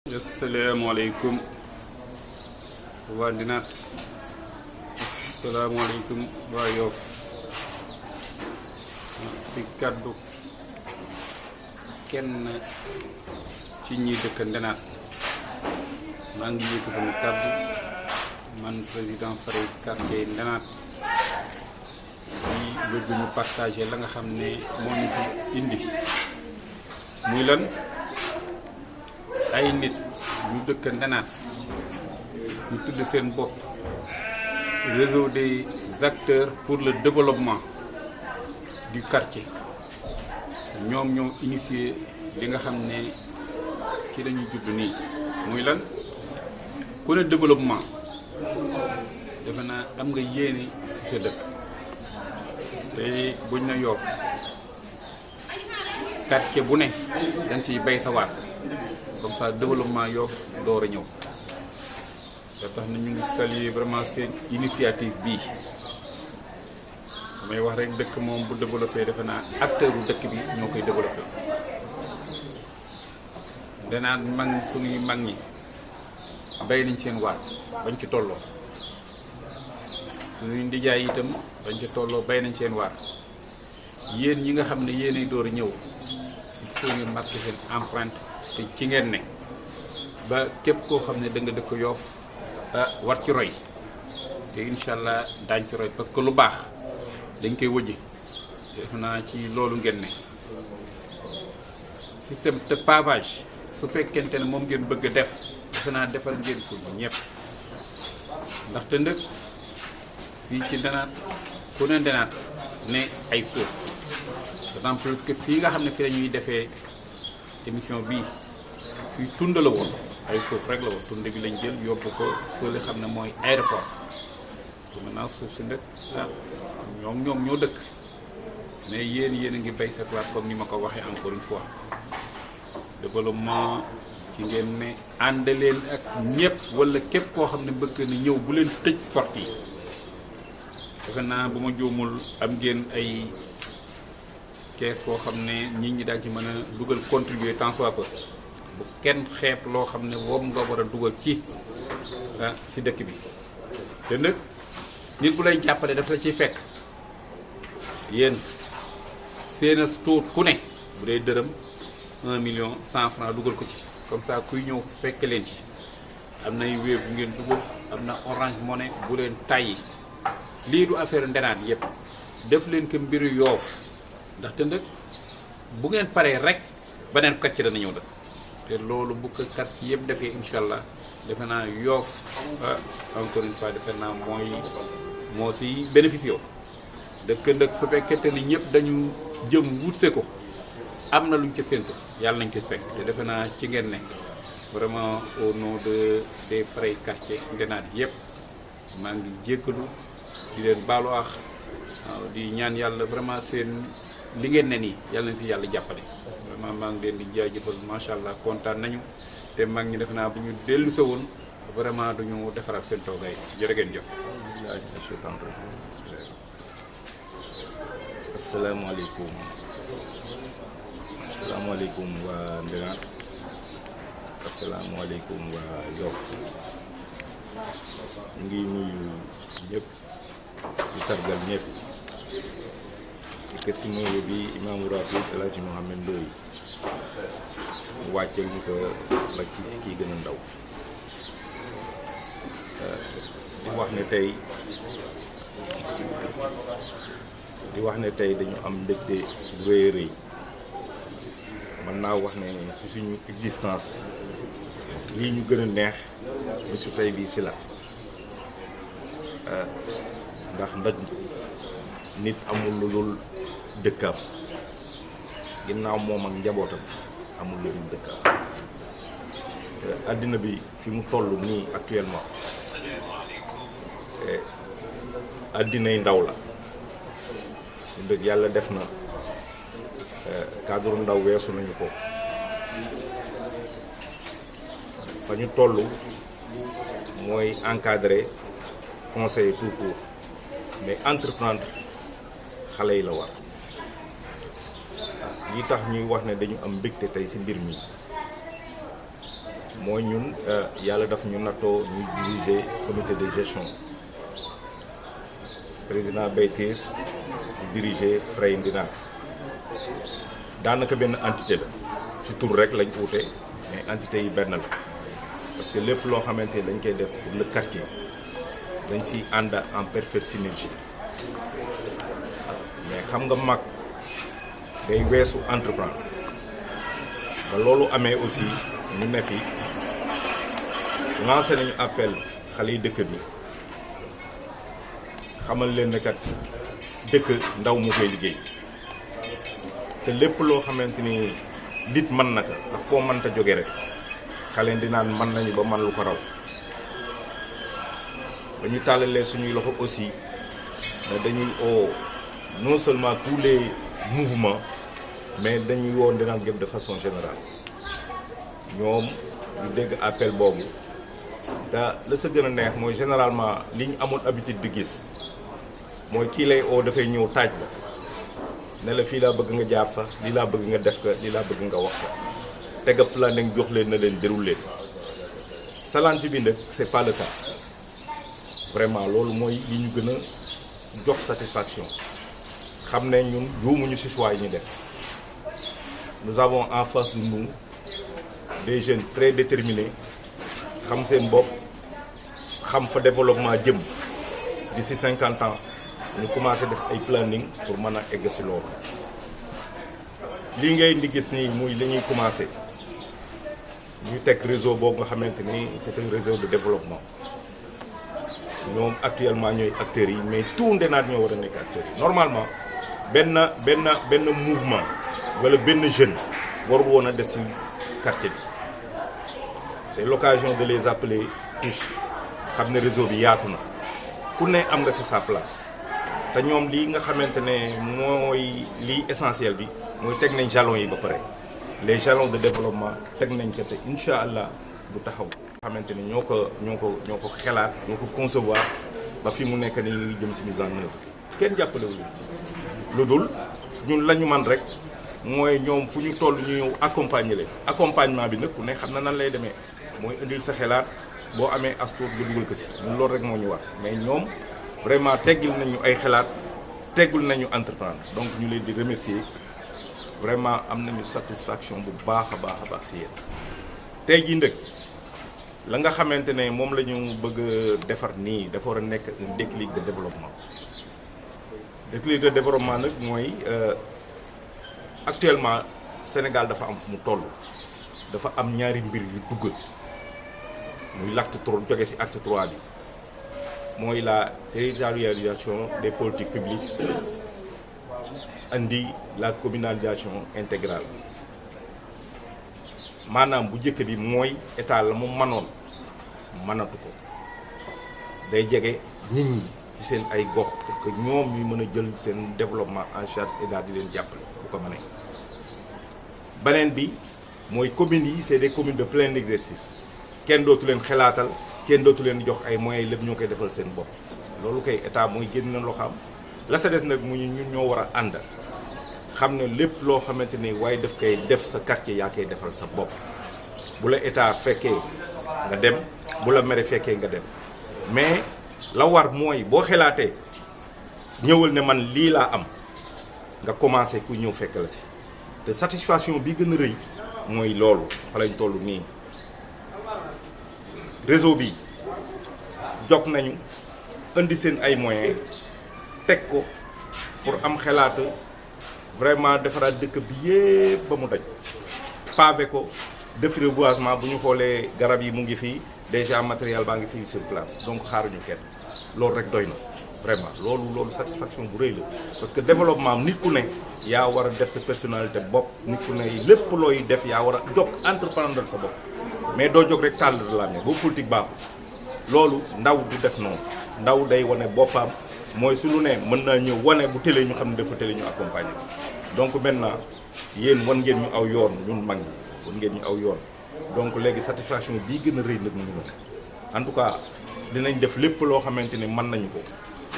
Assalamualaikum waa Ndinaat assalamualaikum waa Yoff si kaddu kenn ci ñi dëkk Ndinaat maa ngi yëkk sama kaddu man président Faray quartier Ndinaat di bëgg ñu partager la nga xam ne moo ñu fi indi muy lan ay nit ñu dëkk Ndinaat ñu tudd seen bopp réseau des acteurs pour le développement du quartier ñoom ñoo initié li nga xam ne ci lañuy judd nii muy lan ku ne développement defe naa am nga yéene ci sa dëkk te buñ na Yoff quartier bu ne dañ ciy bay sa waat comme ça développement Yoff door a ñëw da tax na ñu ngi saluer vraiment seen initiative bii damay wax rek dëkk moom bu développé defe naa acteur u dëkk bi ñoo koy développé danaa mag suñuy mag ñi bay nañ seen waat bañ ci tolloo suñuy ndijaay itam bañ ci tolloo bay nañ seen waat yéen ñi nga xam ne yéenay door a ñëw il faut ngeen marqué seen empreinte te ci ngeen ne ba képp koo xam ne da nga dëkk Yoff war ci roy te incha allah daañ ci roy parce que lu baax dañ koy wëjje def naa ci loolu ngeen ne système de pavage su fekkente ne moom ngeen bëgg a def defe naa defal ngeen ko ñëpp ndaxte ndëkk fii ci Ndinaat ku ne Ndinaat ne ay suuf d'autant plus que fii nga xam ne fi la ñuy defee émission bii fii tund la woon ay suuf rek la woon tund bi lañ jël yóbbu ko fële xam ne mooy aéroport te maintenant suuf si ndëkk ñoom ñoo dëkk mais yéen a ngi bay sa place comme ni ma ko waxee encore une fois développement ci ngeen ne ànd leen ak ñëpp wala képp koo xam ne bëgg na ñëw bu leen tëj porte yi defe naa bu ma juumul am ngeen ay kees boo xam ne nit ñi daal ci mën a dugal contribuer tant soit peu bu kenn xeeb loo xam ne woom nga war a dugal ci si dëkk bi te nag nit bu lay jàppale daf la ciy fekk yéen seen tuut ku ne bu dee dërëm 1 million 100 francs dugal ko ci comme ça kuy ñëw fekk leen ci am nay Wave bu ngeen dugal am na Orange Money bu leen tàyyi lii du affaire Ndinaat yëpp def leen ko mbiru Yoff ndaxte nag bu ngeen paree rek beneen quartier dana ñëw nag te loolu bu ko quartier yëpp defee incha allah defe naa Yoff encore une fois defe naa moo si bénéficié dëkk nag su fekkente ni ñëpp dañu jëm wutse ko am na luñ ca séntu yàlla nañ ko fekk te defe naa ci ngeen ne vraiment au nom des Faray quartier Ndinaat yëpp maa ngi jéggalu di leen baalu waaw di ñaan yàlla vraiment seen li ngeen ne nii yàlla nañ si yàlla jàppale vraiment maa ngi leen di jaajëfal macha allah kontaan nañu te mag ñi def naa bu ñu dellu sa woon vraiment duñu defaraat seen toogaay jërë ngeen jëf. asalaamaaleykum waa Ndinaat asalaamaaleykum waa Yoff ñu ngi nuyu ñëpp di sargal ñëpp di si nuyu bi imaamu ratib El Hadji Mohamed Ndoye mu wàcceel ñu ko ba ci kii gën a ndaw di wax ne tey dañu am mbégte bu rëy a rëy mën naa wax ne su suñu existence lii ñu gën a neex bisu tey bii si la ndax nit amul lu dul dëkkam ginnaaw moom ak njabootam amul lu dul dëkkam àddina bi fi mu toll nii actuellement àddinay ndaw la dëgg yàlla def na cadre ndaw weesu nañu ko fa ñu toll mooy encadrer conseiller tout court mais entreprendre xale yi la war li tax ñuy wax ne dañu am mbégte tey ci mbir mi mooy ñun yàlla daf ñu nattoo ñu diriger comité de gestion président Baytir di diriger Frey Ndinack daanaka benn entité la ci tur rek lañ uute mais entité yi benn la parce que lépp loo xamante ni dañ koy def pour le quartier dañ ciy ànd en parfaite synergie mais xam nga mag day weesu entreprendre ba loolu amee aussi ñu ne fi lancé nañu appel xale yi dëkk bi xamal leen ne kat dëkk ndaw mu koy liggéey te lépp loo xamante ni nit mën na ko ak foo mënta jóge rek xale di naan mën nañu ba man lu ko raw dañu tàllalee suñuy loxo aussi ne dañuy oo non seulement tous les mouvements mais dañuy woo Ndinack gépp de façon générale ñoom ñu dégg appel boobu te la sa gën a neex mooy généralement li ñu amul habitude di gis mooy kii lay oo dafay ñëw taaj la ne la fii laa bëgg nga jaar fa lii laa bëgg nga def ko lii laa bëgg nga wax ko tega planning jox leen na leen déroulé Salange bi nag c'est pas le cas vraiment loolu mooy li ñu gën a jox satisfaction xam ne ñun juumuñu ci choix yi ñu def nous avons en face de nous des jeunes très déterminés xam seen bopp xam fa développement jëm d'ici 50 ans ñu commencé def ay planning pour mën a egg ci loolu lii ngay di gis nii muy li ñuy commencé ñu teg réseau boobu nga xamante ni c'est un réseau de développement ñoom actuellement ñooy acteurs yi mais tout Ndinack ñoo war a nekk acteurs yi normalement benn mouvement wala benn jeune warul woon a des ci quartier bi c'est l'occasion de les appeler tous xam ne réseau bi yaatu na ku ne am nga ci sa place te ñoom lii nga xamante ne mooy lii essentiel bi mooy teg nañ jalons yi ba pare les jalons de développement teg nañ ko te incha allah du taxaw. xamante ne ñoo ko xelaat ñoo ko concevoir ba fi mu nekk nii ngi jëm ci mise en œuvre kenn jàppalewul lu dul ñun la ñu man rek mooy ñoom fu ñu toll ñu ñëw accompagner leen accompagnement bi nag ku ne xam na nan lay demee mooy indil sa xelaat boo amee astour nga dugal ko ci ñun loolu rek moo ñu war mais ñoom vraiment teggil nañu ay xalaat teggul nañu entreprendre donc ñu leen di remercier vraiment am nañu satisfaction bu baax a baax ci yéen tey jii ndëkk la nga xamante ne moom la ñu bëgg a defar nii dafa war a nekk un déclic de développement déclic de développement nag mooy actuellement Sénégal dafa am fu mu toll dafa am ñaari mbir yu dugg muy l'acte 3 jóge ci acte 3 bi mooy la territorialisation des politiques publiques andi la communalisation intégrale maanaam bu njëkk bi mooy état la mu manoon mënatu ko day jege nit ñi ci seen ay gox pour que ñoom ñuy mën a jël seen développement en charge et daal di leen jàppale bu ko mënee beneen bi mooy communes yi c'est des communes de plein exercice kenn dootu leen xalaatal kenn dootu leen jox ay moyens lépp ñoo koy defal seen bopp loolu kay état mooy génn na loo xam la sa des nag mu ñun ñoo war a ànd xam ne lépp loo xamante ni waaye daf koy def sa quartier yaa koy defal sa bopp bu la état fekkee nga dem bu la mere fekkee nga dem mais la war mooy boo xalaatee ñëwal ne man lii laa am nga commencé ku ñëw fekk la si te satisfaction bi gën a rëy mooy loolu fa lañ toll nii réseau bi jog nañu indi seen ay moyens teg ko pour am xalaat vraiment defaraat dëkk bi yépp ba mu daj pavé ko def reboisement bu ñu xoolee garab yi mu ngi fii déjà matériel baa ngi fii sur place donc xaaruñu kenn loolu rek doy na vraiment loolu satisfaction bu rëy la parce que développement nit ku ne yaa war a def sa personnalité bopp nit ku ne lépp looy def yaa war a jóg entreprendre sa bopp mais doo jóg rek tàll de la amee boo politique baaxul loolu ndaw du def noonu ndaw day wane boppam mooy su lu ne mën naa ñëw wane bu télé ñu xam ne dafa télé ñu accompagner donc maintenant yéen wan ngeen ñu aw yoon ñun mag ñi wan ngeen ñu aw yoon donc léegi satisfaction bii gën a rëy nag mu ngi noonu en tout cas dinañ def lépp loo xamante ne mën nañu ko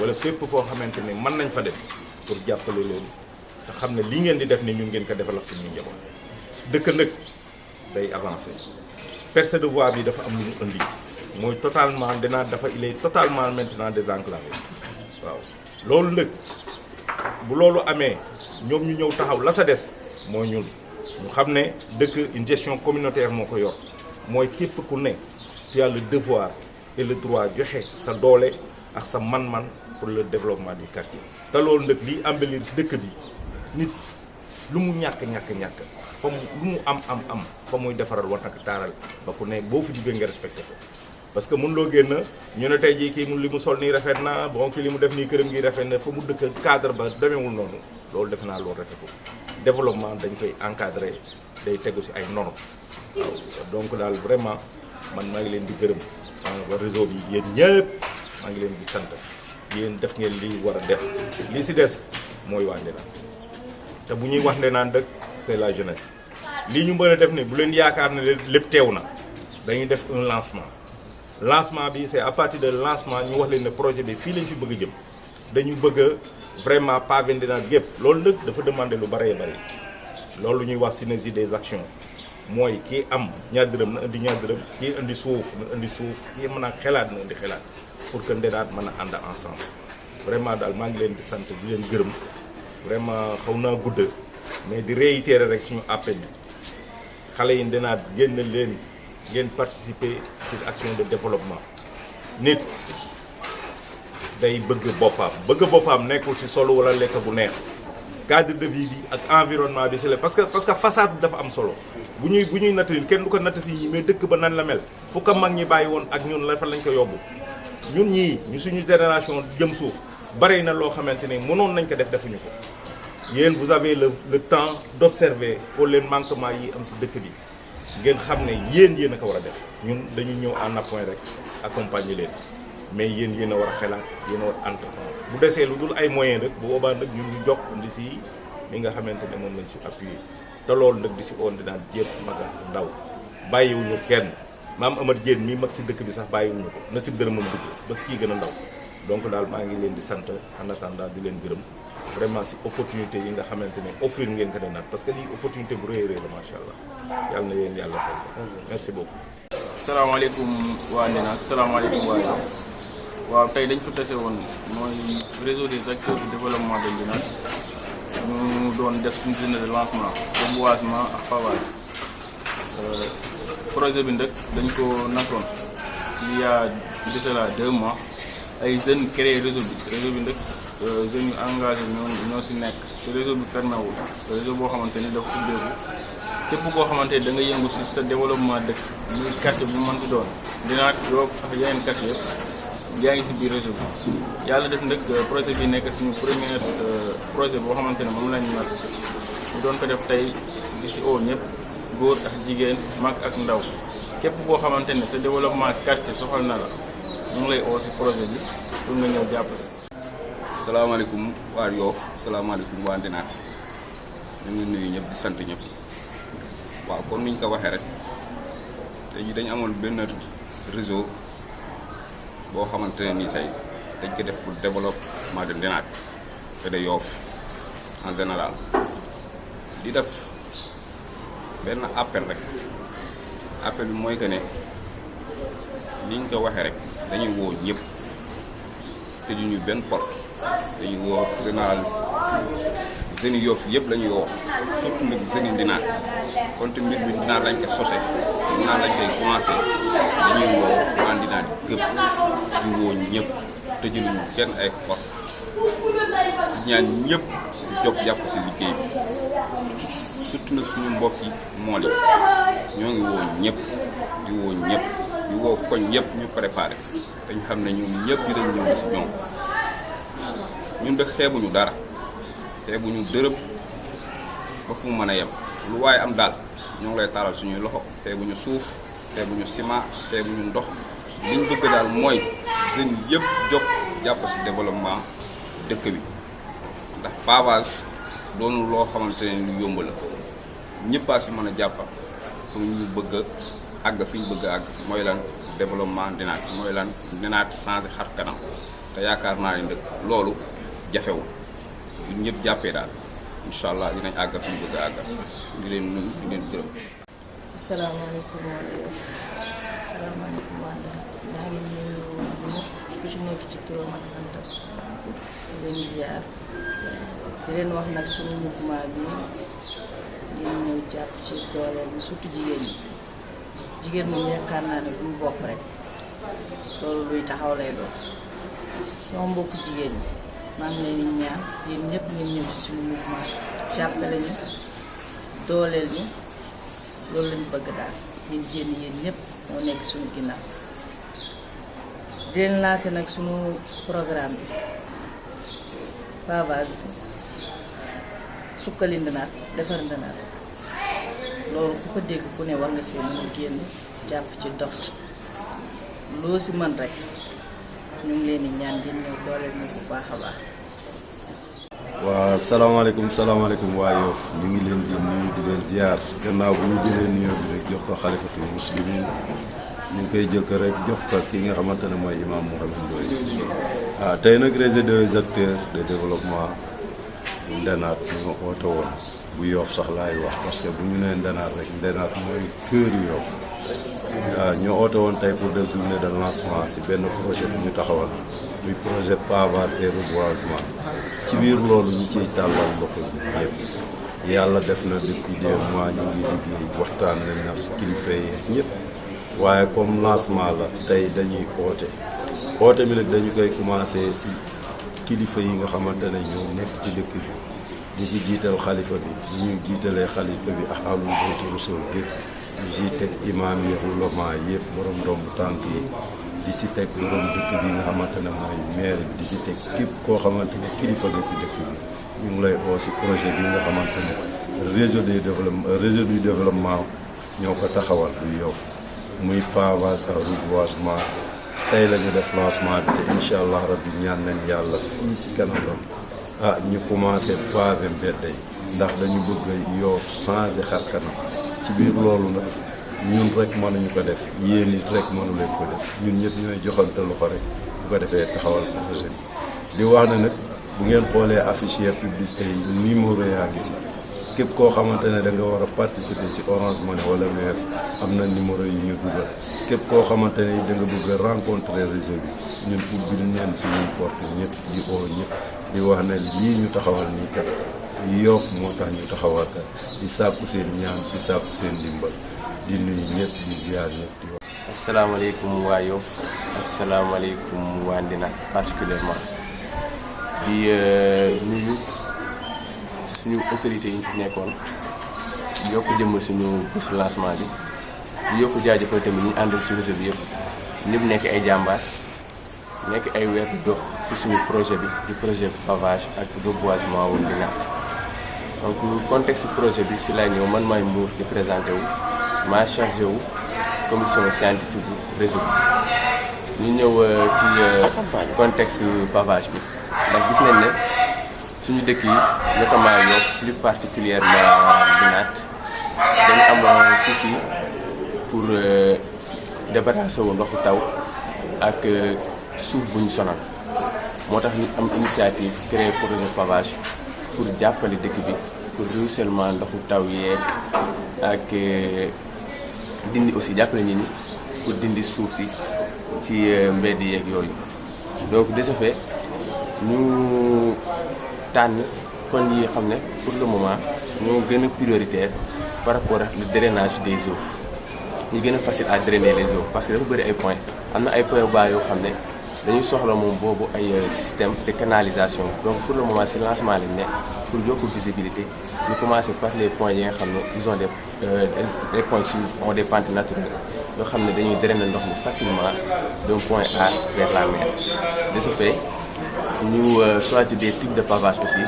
wala fépp foo xamante ne mën nañ fa def pour jàppale leen te xam ne lii ngeen di def ni ñun ngeen ko defal ak suñu njaboot dëkk nag day avancer percée de voie bi dafa am lu mu indi mooy totalement dinaa dafa il est totalement maintenant désenclavé waaw loolu nag bu loolu amee ñoom ñu ñëw taxaw la sa des mooy ñun ñu xam ne dëkk une gestion communautaire moo ko yor mooy képp ku ne tu as le devoir et le droit joxe sa doole ak sa man-man pour le développement du quartier. te loolu nag liy embellir dëkk bi nit lu mu ñàkk fa mu lu mu am fa muy defaral war nag taaral ba ku ne boo fi jugee nga respecté ko parce que mun loo génn ñu ne tey jii kii mun li mu sol nii rafet na bon kii li mu def nii këram gi rafet na fa mu dëkk cadre ba demeewul noonu loolu def naa loolu rafetul développement dañ koy encadré day tegu ci ay normes waaw donc daal vraiment man maa ngi leen di gërëm waa réseau bi yéen ñëpp maa ngi leen di sant yéen def ngeen li war a def li ci des mooy waa Ndenane te bu ñuy wax Ndenane dëkk c'est la jeunesse lii ñu mën a def ne bu leen yaakaar ne lépp teew na dañuy def un lancement bi c'est à partir de lancement ñu wax leen ne projet bi fii lañ fi bëgg a jëm dañu bëgg a vraiment pavé Ndenane gépp loolu nag dafa demander lu bëree bëri loolu ñuy wax synergie des actions mooy kii am ñaar dërëm na indi ñaar dërëm kii indi suuf na indi suuf kii mën a xelaat na indi xelaat pour que Ndenane mën a ànd ensemble vraiment daal maa ngi leen di sant di leen gërëm vraiment xaw naa gudd mais di réitérer rek suñu appel yi xale yi Ndenane génn leen ngeen participer ci action de développement nit day bëgg boppam nekkul ci solo wala lekk bu neex cadre de vie bi ak environnement bi c'est la parce que façade bi dafa am solo bu ñuy natt kenn du ko natt ci mais dëkk ba nan la mel fu ko mag ñi bàyyi woon ak ñun la fa lañ ko yóbbu ñun ñii ñu suñu génération jëm suuf bari na loo xamante ne mënoon nañ ko defuñu ko yéen vous avez le temps d'observer pour les manquements yi am ci dëkk bi ngeen xam ne yéen a ko war a def ñun dañuy ñëw en appoint rek accompagner leen mais yéen a war a xelaat yéen a war a entreprendre bu desee lu dul ay moyens rek bu boobaa nag ñun ñu jokk indi si li nga xamante ne moom lañ si appuyer te loolu nag di si oon dinaan jéem mag ak ndaw bàyyiwuñu kenn maam Amar Diène mii mag si dëkk bi sax bàyyiwuñu ko na si dërëmam dugg ba si kii gën a ndaw donc daal maa ngi leen di sant en attendant di leen gërëm vraiment si opportunité yi nga xamante ne offrir ngeen ko Ndenane parce que lii opportunité bu rëy a rëy la macha allah yàlla na yéen yàlla fay merci beaucoup. salaamaaleykum waa Ndenane salaamaaleykum waa Yoff waaw tey dañ fa tase woon mooy réseau des acteurs du développement de Ndenane ñu doon def suñu journée de lancement reboisement ak pavage projet bi nag dañ ko nasoon il y a de cela 2 mois ay jeunes créé réseau bi nag jeunes yu engagé ñoo si nekk te réseau bi fermé wul réseau boo xamante ni dafa ubbeeku képp koo xamante ni da nga yëngu si sa développement dëkk muy quartier bu mënti doon Ndenane Yoff ak yeneen quartier yëpp yaa ngi si biir réseau bi yàlla def nag projet bi nekk suñu premier projet boo xamante ne moom lañ nas ñu doon ko def tey di si oo ñëpp góor ak jigéen mag ak ndaw képp koo xamante ne sa développement quartier soxal na la ñu ngi lay oo si projet bi pour nga ñëw jàpp si. salaamaaleykum waa Yoff salaamaaleykum waa Ndenane ñu ngi nuyu ñëpp di sant ñëpp waaw comme niñ ko waxee rek tey jii dañu amoon benn réseau boo xamante ne nii say dañ ko def pour développement de Ndenane et de Yoff en général di def benn appel rek appel bi mooy que ne niñ ko waxee rek dañuy woo ñëpp te ñu benn porte dañuy woo général jeunes Yoff yëpp la ñuy woo surtout nag jeunes yi Ndenane kon te mbir bi Ndenane lañ ko sosé Ndenane lañ koy commencé dañuy woo waa Ndenane gëpp di woo ñëpp te jëluñu kenn ay porte ñaan ñëpp di jóg jàpp si liggéey bi surtout nag suñu mbokk yi mool yi ñoo ngi woo ñëpp di woo ñëpp di woo koñ ñëpp ñu préparé dañ xam ne ñoom ñëpp dinañ ñëw si ñoom ñun de xeebuñu dara xeebuñu dërëm ba fu mu mën a yem lu waaye am daal ñoo ngi lay taalal suñuy loxo xeebuñu suuf xeebuñu ciment xeebuñu ndox liñ bëgg daal mooy jeunes yëpp jóg jàpp si développement dëkk bi ndax pavage doonu loo xamante ne lu yomb la ñëppaa si mën a jàppa pour ñu bëgg a àgg fi ñu bëgg a àgg mooy lan développement Ndenane mooy lan Ndenane changé xar kanam te yaakaar naa ne ndëkk loolu jafewul bu ñëpp jàppee daal incha allah dinañ àgg fi ñu bëgg a àgg di leen nuyu di leen gërëm. asalaamaaleykum asalaamaaleykum waa maa ngi nuyu ñëpp ku ci nekk ci turam ak santam di leen ziar di leen wax nag suñu mouvement bi ngeen ñëw jàpp ci dooleel bi surtout jigéen moom yaakaar naa ne bu mu bopp rek loolu luy taxaw lay doon sama mbokku jigéen ñi maa ngi leen di ñaan yéen ñëpp ngeen ñëw ci suñu mouvement jàppale ñu dooleel ñu loolu lañu bëgg daal yéen jigéen ñi yéen ñëpp moo nekk suñu ginnaaw di leen lancé nag suñu programme bi pavage bi sukkali ndanaat defar ndanaat loolu ku ko dégg ku ne war nga si mën a génn jàpp ci dox ci loo si mën rek ñu ngi leen di ñaan ngeen ñëw dooleel ñu bu baax a baax. waa salaamaaleykum waa Yoff ñu ngi leen di nuyu di leen ziar gannaaw bu ñu jëlee nuyoo bi rek jox ko xalifatul muslimin ñu ngi koy jël ko rek jox ko ki nga xamante ne mooy imam Mouhamed Ndoye tey nag réseau des acteurs de développement bu Ndenaat ñu oote woon bu Yoff sax laay wax parce que bu ñu nee Ndenaat rek Ndenaat mooy kër Yoff ñoo oote woon tey pour des journées de lancement si benn projet bu ñu taxawal muy projet pavage et reboisement ci biir loolu ñu ciy tàllal loxo bi ñëpp yàlla def na depuis des mois ñu ngi liggéey waxtaan nañ na su kilifa yi ñëpp waaye comme lancement la tey dañuy oote bi nag dañu koy commencé si kilifa yi nga xamante ne ñoo nekk ci dëkk bi di si jiital xalifa bi ñu jiitalee xalifa bi ak alul bayti rasul gépp di si teg imaam yi ulama yëpp borom ndomb tànk yi di si teg borom dëkk bi nga xamante ne mooy maire bi di si teg képp koo xamante ne kilifa nga si dëkk bi ñu ngi lay oo si projet bi nga xamante ne réseau du développement ñoo ko taxawal du Yoff muy pavage ak reboisement tey la ñu def lancement bi te incha allah rabbi ñaan nañ yàlla fii si kanam ñu commencé pavé mbedd yi ndax dañu bëgg Yoff changé xar kanam ci biir loolu nag ñun rek mënuñu ko def yéen it rek mënu leen ko def ñun ñëpp ñooy joxante loxo rek bu ko defee taxawal projet bi di wax ne nag bu ngeen xoolee affiche publicité yi numéro yaa ngi ci képp koo xamante ne da nga war a participer ci Orange Money wala Wave am na numéro yi ñu dugal képp koo xamante ne da nga bëgg a rencontrer réseau bi ñun ubbil neen suñuy porte ñëpp di oo ñëpp di wax ne lii ñu taxawal nii kat Yoff moo tax ñu taxawal kat di sàkku seen ñaan di sàkku seen dimbal di nuyu ñëpp di ziar ñëpp di wax. asalaamaaleykum waa Yoff asalaamaaleykum waa Ndenaat particulièrement di nuyu suñu autorités yi ñu fi nekkoon yokk jëmm suñu bés lancement bi di yokk jaajëfal tamit ñu àndal si réseau bi yëpp ñëpp nekk ay jàmbaar nekk ay weer dox si suñu projet bi di projet pavage ak reboisement wu Ndenaat donc contexte projet bi si lay ñëw man maay Mbour di présenté wu maa chargé wu commission scientifique bu réseau bi ñu ñëw ci contexte pavage bi ndax gis nañ ne suñu dëkk yi notamment Yoff plus particulièrement Ndenaat dañu am souci pour débarrasser wu ndoxu taw ak suuf bu ñu sonal moo tax ñu am initiative créer projet pavage pour jàppale dëkk bi pour ruissellement ndoxu taw yeeg ak dindi aussi jàppale nit ñi pour dindi suuf si ci mbedd yeeg yooyu donc de ce fait ñu tànn kon yi xam ne pour le moment ñoo gën a prioritaire par rapport ak le drainage des eaux ñu gën a facile à drainer les eaux parce que dafa bëri ay points am na ay points bas yoo xam ne dañuy soxla moom boobu ay système de canalisation donc pour le moment si lancement lañ ne pour yokk visibilité ñu commencer par les points yi nga xam ne ils ont des points ont des pentes naturelles yoo xam ne dañuy drainer ndox mi facilement d'un point A vers la mer de ce fait ñu choisir des types de pavage aussi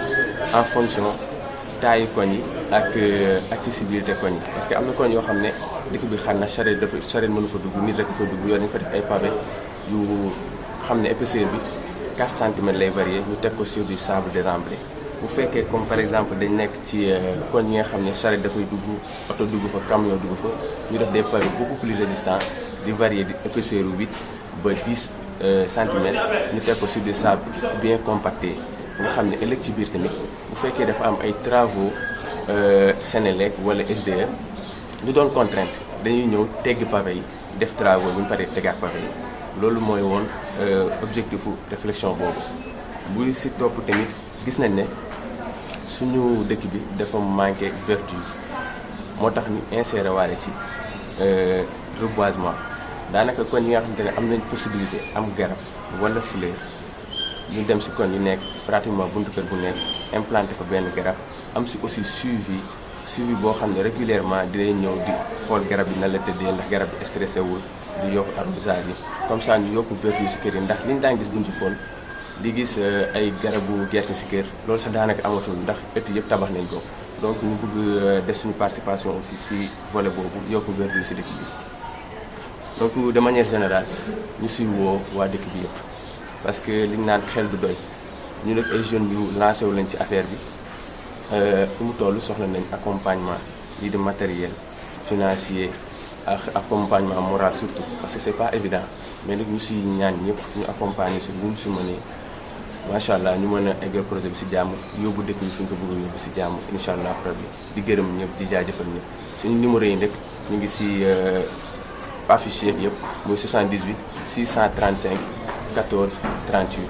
en fonction taayu koñ yi ak accessibilité koñ yi parce que am na koñ yoo xam ne dëkk bi xam na charrette mënu fa dugg nit rek fa dugg yoon nañu fa def ay pavé yu xam ne épaisseur bi 4 centimètres lay varier ñu teg ko sur du sable déramblé bu fekkee comme par exemple dañ nekk ci koñ yi nga xam ne charrette dafay dugg oto dugg fa camion dugg fa ñu def des pavés beaucoup plus résistants di varier di épaisseur bu 8 ba 10 centimètres ñu teg ko sur des sables bien compactés nga xam ne ëllëg ci biir tamit bu fekkee dafa am ay travaux Sénélec wala SDE ñu doon contrainte dañuy ñëw tegg pavé yi def travaux bu ñu paree tegaat pavé yi loolu mooy woon objectifu réflexion boobu. bu si topp tamit gis nañ ne suñu dëkk bi dafa manqué verdure moo tax ñu inséré waale ci reboisement daanaka kon yi nga xamante ne am nañ possibilité am garab wala fleur ñu dem si kon yu nekk pratiquement buntu kër bu nekk implanté fa benn garab am si aussi suivi boo xam ne régulièrement dinañ ñëw di xool garab yi na la tëddee ndax garab yi stressé wul di yokk arrosage yi comme ça ñu yokk verdure si kër yi ndax liñ daan gis bu njëkkoon di gis ay garabu gerte si kër loolu sax daanaka amatul ndax ëtt yëpp tabax nañ ko donc ñu bëgg def suñu participation aussi si volet boobu yokk verdure si dëkk bi donc de manière générale ñu siy woo waa dëkk bi yëpp parce que liñ naan xel du doy ñu nag ay jeunes yu lancé wu lañ ci affaire bi fi mu toll soxla nañ accompagnement lii de matériel financier ak accompagnement moral surtout parce que c'est pas évident mais nag ñu siy ñaan ñëpp ñu accompagner si bu mu si mënee macha allah ñu mën a eggal projet bi si jàmm yóbbu dëkk bi fi ñu ko bëgg a yóbbu si jàmm incha allah rabbi di gërëm ñëpp di jaajëfal ñëpp suñu numéro yi rek ñu ngi si affiché yëpp muy 78 635 14 38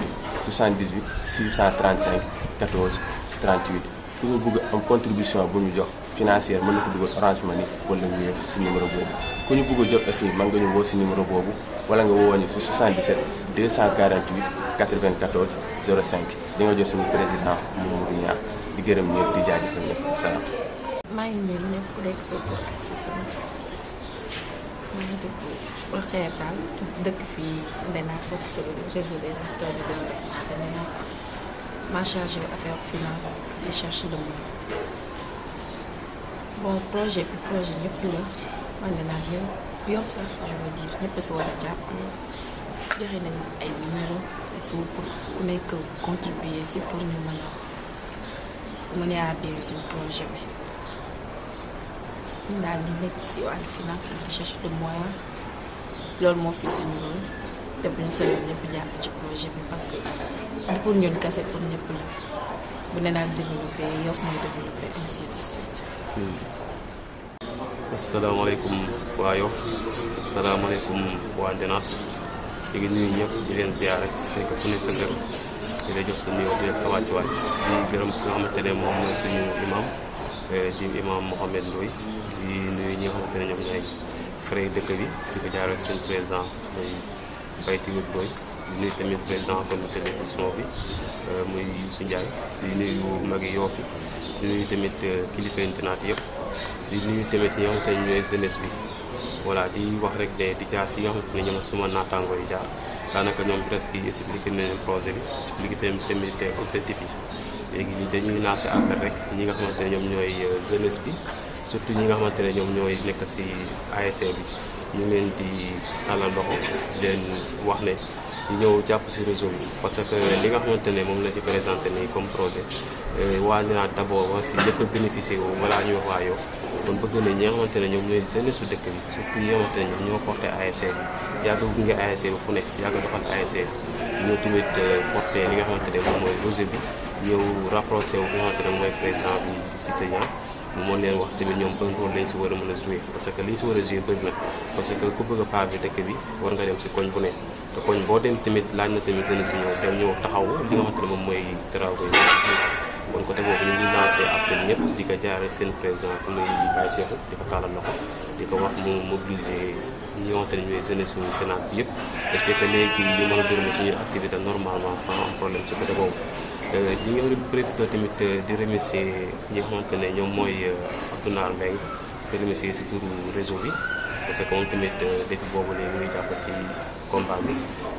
78 635 14 38 ku ñu bëgg am contribution bu ñu jox financière mën na ko dugal Orange Money wala Wave si numéro boobu ku ñu bëgg a jot aussi mën nga ñu woo si numéro boobu wala nga woo ñu si 77 248 94 05 di nga jot suñu président Mamadou Niang di gërëm ñëpp di jaajëfal ñëpp salaam. maa ngi nuyu ñëpp ku nekk sa tur ak sa sant maa ngi tudd Rokhaya Tall dëkk fii Ndenaat bokk sa réseau des acteurs du développement de Ndenaat maa chargé affaire finance di chercher le moyen. Bon projet ñëpp la waa Ndenaat yëpp Yoff sax je veux dire ñëpp si war a jàpp joxe nañ ay numéro et tout pour ku nekk contribuer si pour ñu mën a mener à bien suñu projet bi. ñu daal di nekk si wàllu finance ak recherche de moyens loolu moo fi suñu rôle te bu ñu sañoon ñëpp jàpp ci projet bi parce que pour ñun kese pour ñëpp la bu ne daal développé Yoff mooy développé ainsi de suite. asalaamaaleykum waa Yoff asalaamaaleykum waa Ndenaat ñu ngi nuyu ñëpp di leen ziare fekk ku ne sa kër di la jox sa nuyoo di leen sa wàccuwaay di gërëm ki nga xamante ne moom mooy suñu imam di imam Mohamed Ndoye di nuyu ñi nga xamante ne ñoom ñooy frais dëkk bi di ko jaarale seen président muy Bayti Wut Boy di nuyu tamit président comité de gestion bi muy Youssou Ndiaye di nuyu magi Yoff yi di nuyu tamit kilifa Ndenaat yëpp di nuyu tamit ñi nga xamante ne ñooy jeunesse bi voilà di wax rek ne di jaar fi nga xamante ne ñoom suma naataangoo yi jaar daanaka ñoom presque expliqué nañu projet bi expliqué tamit objectif yi léegi dañuy lancer appel rek ñi nga xamante ne ñoom ñooy jeunesse bi surtout ñi nga xamante ne ñoom ñooy nekk ci ASC bi ñu ngi leen di tàllal loxo leen wax ne ñu ñëw jàpp ci réseau bi parce que li nga xamante ne moom la ci présenté nii comme projet waa Ndenaat d'abord war ci njëkk a bénéficier wu balaa ñuy wax waa Yoff kon bëgg na ñi nga xamante ne ñoom ñooy jeunesse su dëkk bi surtout ñi nga xamante ne ñoom ñoo porté ASC bi yàgg gunge ASC bi fu nekk yàgg doxal ASC bi ñoo tamit porté li nga xamante ne moom mooy projet bi ñëw rapproché wu nga xamante ne mooy président bi Cissé Niang mu mën leen wax tamit ñoom ban rôle lañ si war a mën a jouer parce que liñ si war a jouer bëri na parce que ku bëgg a pavé dëkk bi war nga dem si koñ bu ne te koñ boo dem tamit laaj na tamit jeunesse bi ñëw taxaw li nga xamante ne moom mooy travaux yi kon côté boobu ñu ngi lancé appel ñëpp di ko jaare seen président ku muy Baye Cheikhou di ko taalal loxo di ko wax mu mobiliser ñi nga xamante ne ñooy jeunesse su Ndenaat bi yëpp parce que léegi ñu mën a dérouler suñuy activité normalement sans am problème ci côté boobu ñi ngi profité tamit di remercier ñi nga xamante ne ñoom mooy Abdou Naar Mbengue di remercier si turu réseau bi parce que moom tamit depuis boobu léegi muy jàpp ci combat bi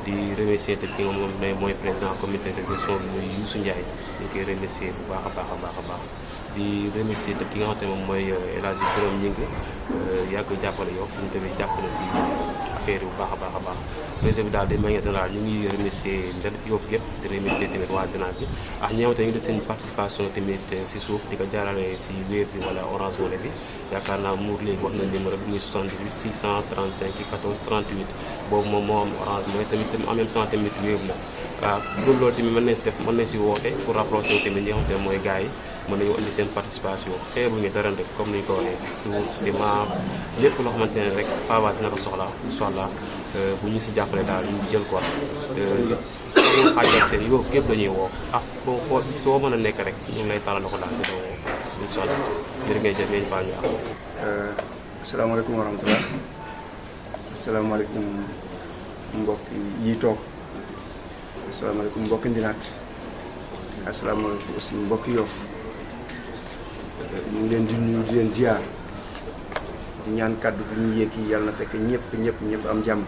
di remercier te ki nga moom mooy président comité de gestion bi muy Youssou Ndiaye ñu ngi koy remercier bu baax a baax a baax a baax di remercier te ki nga xamante ne moom mooy El Hadji Birame Gningue yàgg jàppale Yoff ñu tamit jàpp na si affaire yi bu baax a baax a baax projet bi daal de manière générale ñu ngi remercier Yoff gépp di remercier tamit waa Ndenaat bi ak ñi nga xamante ne ñu def seen participation tamit si suuf di ko jaarale si Wave bi wala Orange Money bi yaakaar naa muur léegi wax nañ numéro bi muy 78 635 14 38 boobu moom moo am Orange Money tamit en même temps tamit Wave la waaw loolu tamit mën nañ si def mën nañ si woote pour rapprocher tamit ñi nga xamante ne mooy gars yi mën nañu indi seen participation xeebuñu dara rek comme ni ñu ko waxee si ciment lépp loo xamante ne rek pavage dina ko soxla incha allah bu ñu si jàppale daal ñu jël ko amul xaajal seen yow képp dañuy woo boo xool soo mën a nekk rek ñu ngi lay tàllal ko daal di la woo incha allah jërë ngay jëf ngeen baal ñu am. asalaamaaleykum wa rahmatulah asalaamaaleykum mbokk yi toog asalaamaaleykum mbokk Ndinaat asalaamaaleykum aussi mbokk Yoff ñu ngi leen di nuyu di leen ziar di ñaan kàddu bi ñu yéeg yi yàlla na fekk ñëpp am jàmm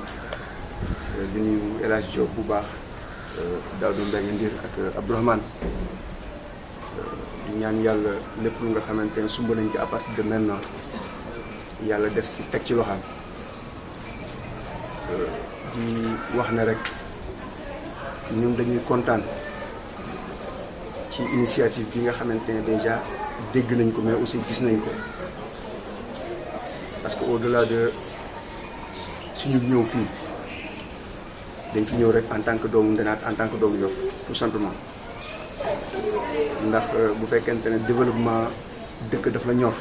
di nuyu El Hadj Diop bu baax Daouda Mbengue Ndir ak Abdourahmane di ñaan yàlla lépp lu nga xamante ne sumb nañ ko à partir de maintenant yàlla def si teg ci loxaam di wax ne rek ñun dañuy kontaan ci initiative bi nga xamante ne déjà dégg nañ ko mais aussi gis nañ ko parce que au-delà de suñu ñëw fii dañ fi ñëw rek en tant que doomu Ndinaat en tant que doomu Yoff tout simplement ndax bu fekkente ne développement dëkk daf la ñor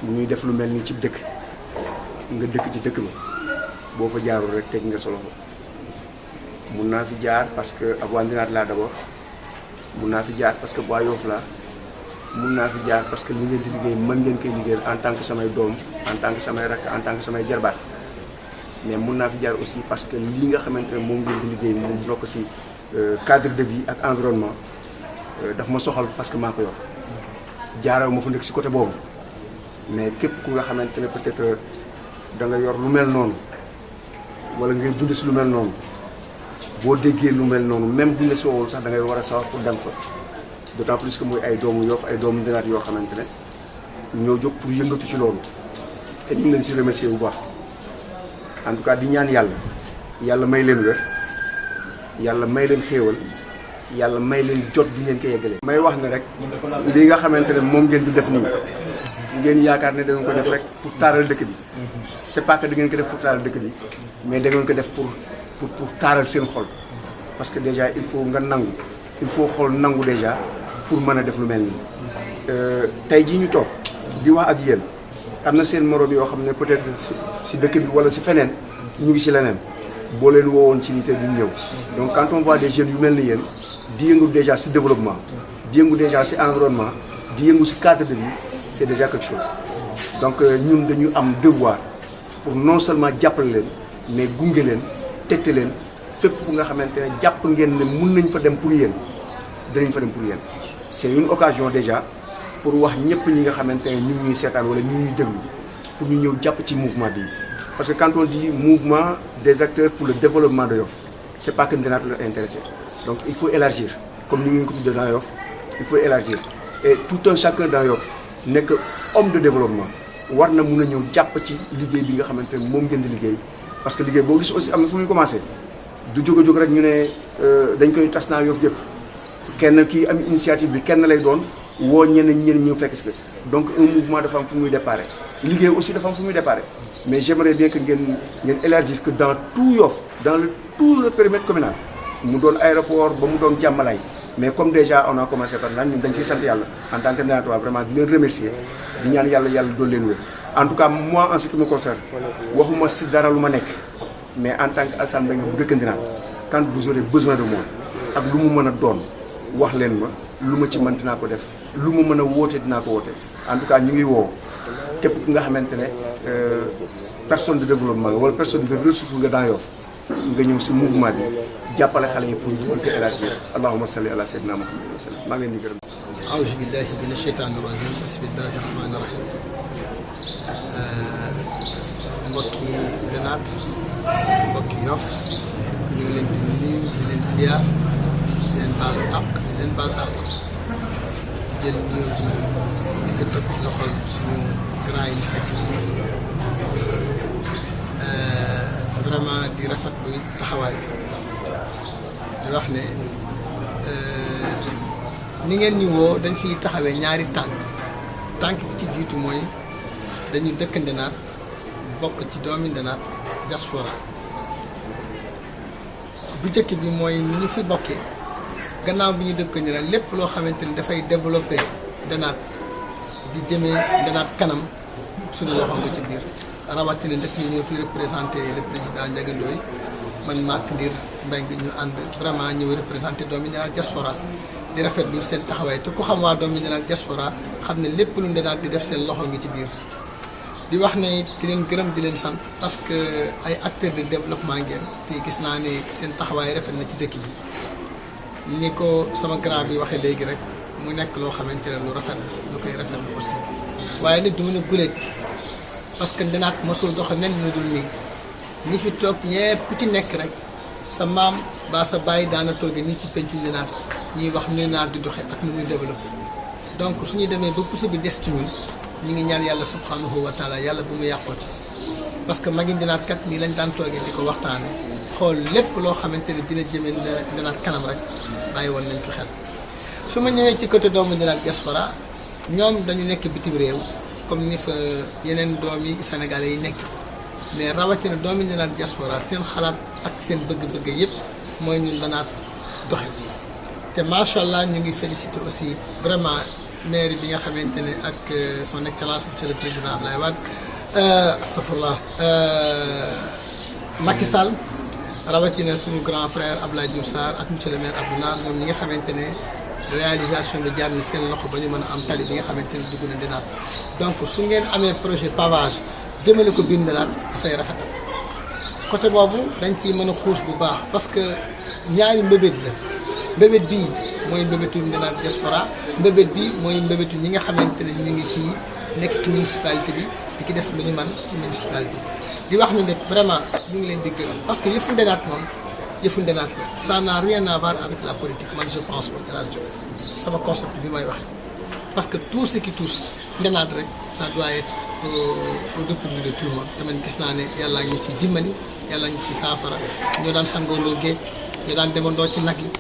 ñuy def lu mel ni ci dëkk nga dëkk ci dëkk ba boo fa jaarul rek teg nga solo mun naa fi jaar parce que ab waa Ndinaat laa d'abord mun naa fi jaar parce que waa Yoff laa mun naa fi jaar parce que li ngeen di liggéey mën ngeen koy liggéeyal en tant que samay doom en tant que samay rakk en tant que samay jarbaat mais mun naa fi jaar aussi parce que li nga xamante ne moom ngeen di liggéey moom bokk ci cadre de vie ak environnement daf ma soxal parce que maa ko yor jaaraw ma fa nekk ci côté boobu mais képp ku nga xamante ne peut-être da nga yor lu mel noonu wala ngay dund ci lu mel noonu boo déggee lu mel noonu même bu ñu la soowul sax da ngay war a sawar pour dem fa d'autant plus que muy ay doomu Yoff ay doomu Ndinaat yoo xamante ne ñoo jóg pour yëngatu ci loolu te ñu ngi leen ci remercier bu baax en tout cas di ñaan yàlla may leen wér yàlla may leen xéewal yàlla may leen jot bi ngeen ko yeggalee. may wax ne rek li nga xamante ne moom ngeen di def nii ngeen yaakaar ne da ngeen ko def rek pour taaral dëkk bi c'est pas que da ngeen ko def pour taaral dëkk bi mais da ngeen ko def pour taaral seen xol parce que déjà il faut nga nangu il faut xool nangu déjà pour mën a def lu mel nii tey jii ñu toog di wax ak yéen am na seen moroom yoo xam ne peut-être ci dëkk bi walla ci feneen ñu ngi ci leneen boo leen woowoon ci nit duñ ñëw donc quand on voit des jeunes yu mel ni yéen di yëngu déjà ci développement di yëngu déjà ci environnement di yëngu ci cadre de vie c'est déjà quelque chose donc ñun dañu am devoir pour non seulement jàppale leen mais gunge leen tette leen fépp fu nga xamante ne jàpp ngeen ne mun nañ fa dem pour yéen danañ fa dem pour yéen c'est une occasion déjà pour wax ñëpp ñi nga xamante ne ñu ngi ñuy seetaan wala ñu ñuy déglu pour ñu ñëw jàpp ci mouvement bi parce que quand on dit mouvement des acteurs pour le développement de Yoff c'est pas que Ndinaat la intéressé donc il faut élargir comme ni ngi ko tuddee dans Yoff il faut élargir et tout un chacun dans Yoff nekk homme de développement war na mun a ñëw jàpp ci liggéey bi nga xamante ne moom ngeen di liggéey parce que liggéey boo gis aussi am na fu muy commencé du jóg a jóg rek ñu ne dañ koy tas naa Yoff yëpp kenn kii am initiative bi kenn lay doon woo ñeneen ñëw fekk si donc un mouvement dafa am fu muy déparé liggéey aussi dafa am fu muy déparé mais j'aimerais bien que ngeen élargir que dans tout Yoff dans tout le périmètre communal mu doon aéroport ba mu doon jàmmalaay mais comme déjà on a commencé par là ñun dañ ciy sant yàlla en tant que Ndinaat vraiment di leen remercier di ñaan yàlla doon leen wér en tout cas moi en ce qui me concerne waxuma si dara lu ma nekk mais en tant que Alassane Mbengue bu dëkk Ndinaat quand vous aurez besoin de moi ak lu mu mën a doon wax leen ma lu ma ci mën dinaa ko def lu ma mën a woote dinaa ko woote en tout cas ñu ngi woo képp ku nga xamante ne personne de développement wala personne de ressource nga dans Yoff nga ñëw si mouvement bi jàppale xale yi pour ñu mën ko élargir allahumma salli ala sayyidina Muhammad wa sallam maa ngi leen di gërëm. A'uuzu billahi mina shaytaani rajiim bismillahi rahmaani rahiim mbokki Ndinaat mbokki Yoff ñu ngi leen di nuyu di leen ziar di leen baalu àq di leen baal àq jël nuyoo di ko teg ci loxol suñu grand yi fekk vraiment di rafetlu taxawaay di wax ne ni ngeen ñu woo dañ fiy taxawee ñaari tànk bi ci jiitu mooy dañu dëkk Ndinaat bokk ci doomi Ndinaat diaspora bu njëkk bi mooy ni ñu fi bokkee gannaaw bi ñu dëkk ñu ne lépp loo xamante ni dafay développé Ndenaat di jëmee Ndenaat kanam suñu loxo nga ci biir rawatina ndëkk ñu ñëw fi représenté le président Ndiaga Ndoye man maak Ndir Mbengue ñu ànd vraiment ñëw représenté doomi Ndenaat diaspora di rafetlu seen taxawaay te ku xam waa doomi Ndenaat diaspora xam ne lépp lu Ndenaat di def seen loxo ngi ci biir di wax ne di leen gërëm di leen sant parce que ay acteurs de développement ngeen te gis naa ne seen taxawaay rafet na ci dëkk bi ni ko sama grand bi waxee léegi rek mu nekk loo xamante ne lu rafet la ñu koy rafetlu aussi waaye nag du mën a guléet parce que Ndenaat mosul doxe nen lu dul nii ñi fi toog ñepp ku ci nekk rek sa maam ba sa bàyyi daana tooge nii ci pencu Ndenaat ñuy wax Ndenaat di doxe ak nu muy développé donc suñu demee ba puso bi des ci ñun ñu ngi ñaan yàlla subhanahu wa taala yàlla bu mu yàqoo ci parce que magi Ndenaat kat nii lañ daan toogee di ko waxtaane xool lépp loo xamante ne dina jëmee Ndenaat kanam rek bàyyi woon nañ ko xel su ma ñëwee ci côté doomu Ndenaat diaspora ñoom dañu nekk bitim réew comme ni fa yeneen doom yi sénégalais yi nekk mais rawatina doomu Ndenaat diaspora seen xalaat ak seen bëgg-bëgg yëpp mooy ñun Ndenaat doxe te macha allah ñu ngi félicité aussi vraiment maire bi nga xamante ne ak son excellence monsieur le président Abdoulaye Wade astafurlah Macky Sall rawatina suñu grand frère Abdoulaye Diouf Sarr ak monsieur le maire Abdou Nar ñoom ñi nga xamante ne réalisation bi jaar na seen loxo ba ñu mën a am tali bi nga xamante ne dugg na Ndenaat donc su ngeen amee projet pavage jëmale ko biir Ndenaat dafay rafetal côté boobu dañ ciy mën a xuus bu baax parce que ñaari mbébét la mbébét bii mooy mbébétu Ndenaat diaspora mbébét bi mooy mbébétu ñi nga xamante ne ñu ngi fii nekk ci municipalité bi di ki def lu ñu man ci municipalité bi di wax ni nag vraiment ñu ngi leen di gërëm parce que yëfu Ndenaat moom yëfu Ndenaat la ça n'a rien à voir avec la politique man je pense pas sama concept bi may waxee parce que tout ce qui touche Ndenaat rek ça doit être au dépourvu de tout le monde te man gis naa ne yàllaa ñu ci dimbali yàlla ñu ci saafara ñoo daan sangoondoo géej ñoo daan demandoo ci nag yi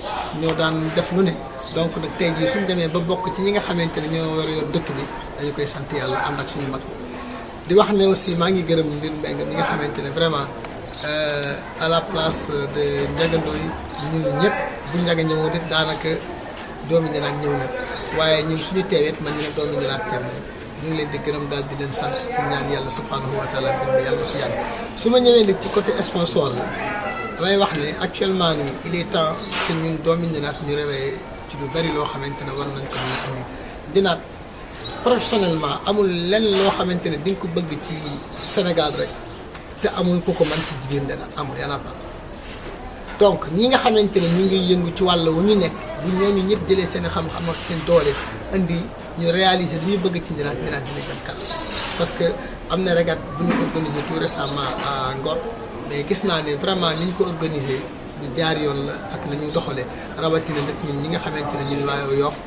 ñoo daan def lu ne donc nag tey jii suñu demee ba bokk ci ñi nga xamante ne ñoo war a yor dëkk bi dañu koy sant yàlla ànd ak suñu mag di wax ne aussi maa ngi gërëm Ndir Mbengue mi nga xamante ne vraiment à la place de Ndiaga Ndoye ñun ñëpp bu Ndiaga ñëwoo dit daanaka doomi Ndenaat ñëw na waaye ñun suñu teewet man ñu ne doomi Ndenaat teew na ñu ngi leen di gërëm daal di leen sant di ñaan yàlla subhanahu wa taala bi yàlla fi yàgg su ma ñëwee nag ci côté sponsor la damay wax ne actuellement nii il est temps que ñun doomi Ndenaat ñu réveillé ci lu bari loo xamante ne war nañ ko mën a indi Ndenaat professionnellement amul lenn loo xamante ne di nga ko bëgg ci Sénégal rek te amul ku ko mën ci biir Ndenaat amul y en a pas donc ñi nga xamante ne ñu ngi yëngu ci wàll wu ñu nekk bu ñooñu ñëpp jëlee seen xam-xam ak seen doole indi ñu réaliser lu ñu bëgg ci Ndenaat dina jëm kanam parce que am na régate bu ñu organisé tout récemment à Ngor mais gis naa ne vraiment ni ñu ko organisé lu jaar yoon la ak nañu doxalee rawatina nag ñun ñi nga xamante ne ñun waa Yoff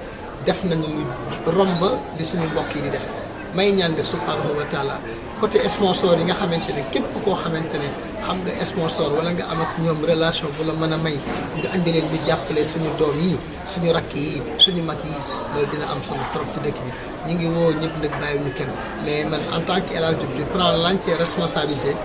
def nañu lu romb li suñu mbokk yi di def may ñaan def subhanahu wa taala côté sponsor yi nga xamante ne képp koo xamante ne xam nga sponsor wala nga am ak ñoom relation bu la mën a may nga andi leen di jàppale suñu doom yi suñu rakk yi suñu mag yi loolu dina am solo trop ci dëkk bi ñu ngi woo ñëpp nag bàyyi ñu kenn mais man en tant que El Hadj Diouf je prends l'entière responsabilité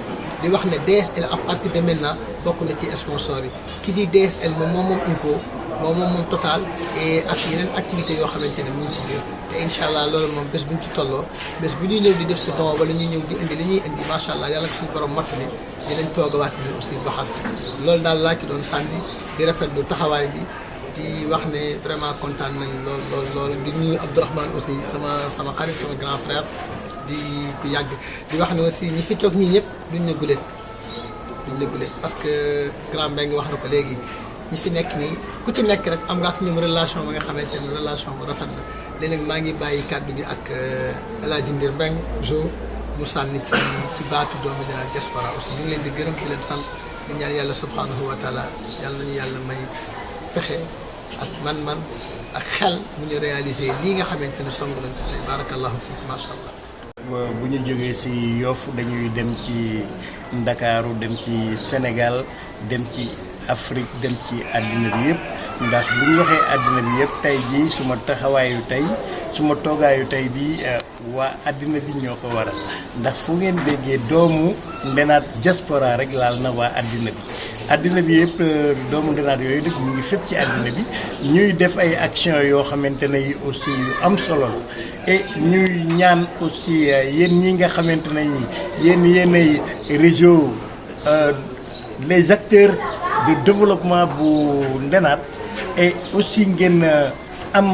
di wax ne DSL à partir de maintenant bokk na ci sponsor yi ki di DSL moom Inco moom Total et ak yeneen activités yoo xamante ne mu ngi ci biir te incha allah loolu moom bés bu ñu ci tolloo bés bu ñuy ñëw di def si don wala ñuy ñëw di indi li ñuy indi macha allah yàlla ko suñu borom mottali dinañ toogawaat ni aussi doxal loolu daal laa ki doon sànni di rafetlu taxawaay bi di wax ne vraiment kontaan nañ lool di nuyu Abdourahmane aussi sama xarit sama grand frère di ku yàgg di wax ne aussi ñi fi toog ñii ñëpp duñ ne guléet parce que grand Mbengue wax na ko léegi ñi fi nekk nii ku ci nekk rek am nga ak ñoom relation ba nga xamante ne relation bu rafet la léegi nag maa ngi bàyyi kàddu gi ak El Hadj Ndir Mbengue jour mu sànni ci baatu doomu Ndenaat diaspora aussi ñu ngi leen di gërëm di leen sant di ñaan yàlla subhanahu wa taala yàlla nañu yàlla may pexe ak man-man ak xel mu ñu réaliser lii nga xamante ne song nañ ko tey barakallahu fiik macha allah. bu ñu jógee ci Yoff dañuy dem ci Ndakaaru dem ci Sénégal dem ci Afrique dem ci àddina bi yëpp ndax bu ñu waxee àddina bi yëpp tey jii suma taxawaayu tey suma toogaayu tey bi waa àddina bi ñoo ko waral ndax fu ngeen déggee doomu Ndenaat diaspora rek laal na waa àddina bi àddina bi yëpp doomu ndenaat yooyu nag ñu ngi fépp ci àddina bi ñuy def ay action yoo xamante ne yi aussi yu am solo la et ñuy ñaan aussi yéen ñi nga xamante ne yéen yéenay réseau les acteurs de développement bu ndenaat et aussi ngeen am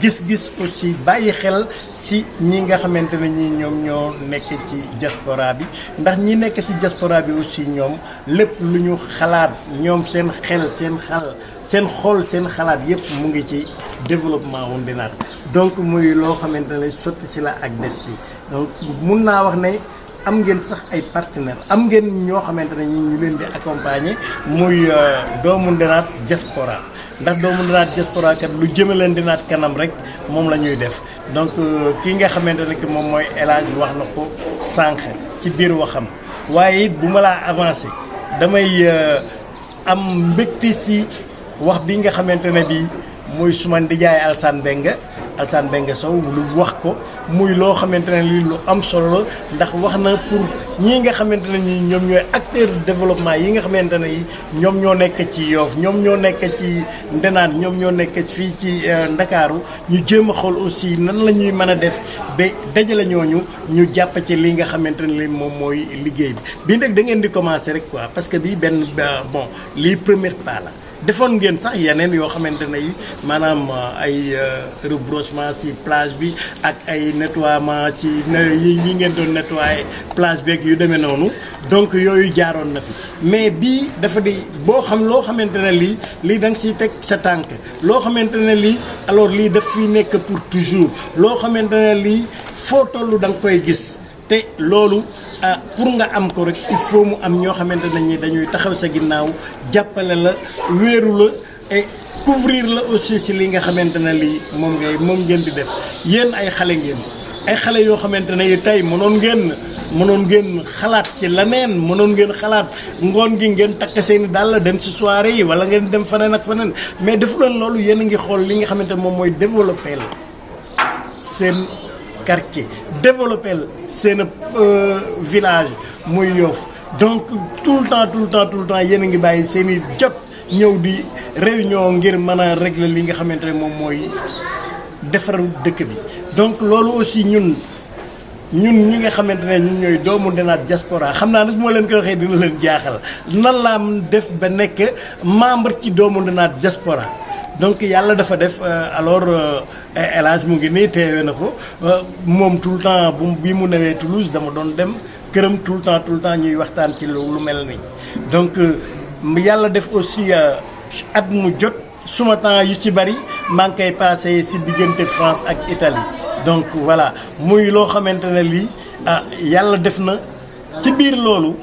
gis-gis aussi bàyyi xel si ñi nga xamante ne ñi ñoom ñoo nekk ci diaspora bi ndax ñi nekk ci diaspora bi aussi ñoom lépp lu ñu xalaat ñoom seen xel seen xol seen xalaat yépp mu ngi ci développement wu ndenaat donc muy loo xamante ne sotti si la ak def si donc mun naa wax ne am ngeen sax ay partenaires am ngeen ñoo xamante ne ñi ñu leen di accompagner muy doomu ndenaat diaspora ndax doomu ndenaat diaspora kat lu jëmale ndenaat kanam rek moom la ñuy def donc kii nga xamante ne que moom mooy El Hadj wax na ko sànq ci biir waxam waaye it bu ma laa avancé damay am mbégte si wax bi nga xamante ne bii muy suma ndijaay Alsane Benga Sow lu wax ko muy loo xamante ne lii lu am solo la ndax wax na pour ñii nga xamante ne ñi ñoom ñooy acteur de développement yi nga xamante ne yi ñoom ñoo nekk ci Yoff ñoom ñoo nekk ci Ndenaat ñoom ñoo nekk fii ci Ndakaaru ñu jéem a xool aussi nan la ñuy mën a def ba dajale ñooñu ñu jàpp ci li nga xamante ne li moom mooy liggéey bi bii nag da ngeen di commencer rek quoi parce que bii benn bon lii premier pas la defoon ngeen sax yeneen yoo xamante ne yi maanaam ay rebroussement ci plage bi ak ay nettoiement ci yi ngeen doon nettoyer plage beeg yu demee noonu donc yooyu jaaroon na fi mais bii dafa di boo xam loo xamante ne lii da nga siy teg sa tànk loo xamante ne lii alors lii daf fi nekk pour toujours loo xamante ne lii foo toll da nga koy gis te loolu pour nga am ko rek il faut mu am ñoo xamante ne ñi dañuy taxaw sa ginnaaw jàppale la wéeru la et couvrir la aussi si li nga xamante ne lii moom ngeen di def yéen ay xale yoo xamante ne yi tey mënoon ngeen xalaat ci leneen mënoon ngeen xalaat ngoon gi ngeen takk seeni dàll dem ci soirée yi wala ngeen dem feneen ak feneen mais defu leen loolu yéen a ngi xool li nga xamante ne moom mooy développer la seen quartier développer seen village muy Yoff donc tout le temps yéen a ngi bàyyi seen i jot ñëw di réunion ngir mën a régler li nga xamante ne moom mooy defaru dëkk bi donc loolu aussi ñun ñi nga xamante ne ñun ñooy doomu Ndenaat diaspora xam naa nag moo leen ko waxee dina leen jaaxal nan laa def ba nekk membre ci doomu Ndenaat diaspora donc yàlla dafa def alors El Hadj mu ngi nii teewee na ko moom tout le temps bi mu newee Toulouse dama doon dem këram tout le temps ñuy waxtaan ci lu mel nii donc yàlla def aussi at mu jot suma temps yu ci bari maa ngi koy passé si diggante France ak Italie donc voilà muy loo xamante ne lii yàlla def na ci biir loolu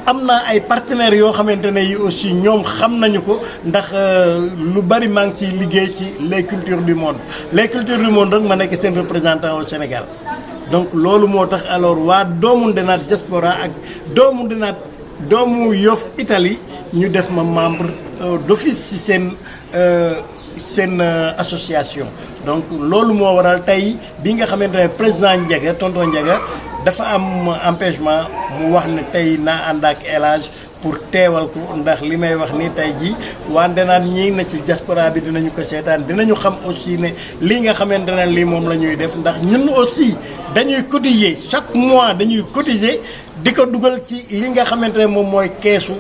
am naa ay partenaires yoo xamante ne yi aussi ñoom xam nañu ko ndax lu bari maa ngi ciy liggéey ci les cultures du monde rek ma nekk seen représentant au Sénégal donc loolu moo tax alors waa doomu Ndenaat diaspora ak doomu Yoff Italie ñu def ma membre d'office ci seen association donc loolu moo waral tey bi nga xamante ne président Ndiaga tonton Ndiaga dafa am empêchement mu wax ne tey naa ànd ak El Hadj pour teewal ko ndax li may wax ni tey ji waa Ndenaat ñii na ci diaspora bi dinañu ko seetaan dinañu xam aussi ne lii nga xamante ne lii moom la ñuy def ndax ñun aussi dañuy cotiser chaque mois dañuy cotiser di ko dugal ci li nga xamante ne moom mooy keesu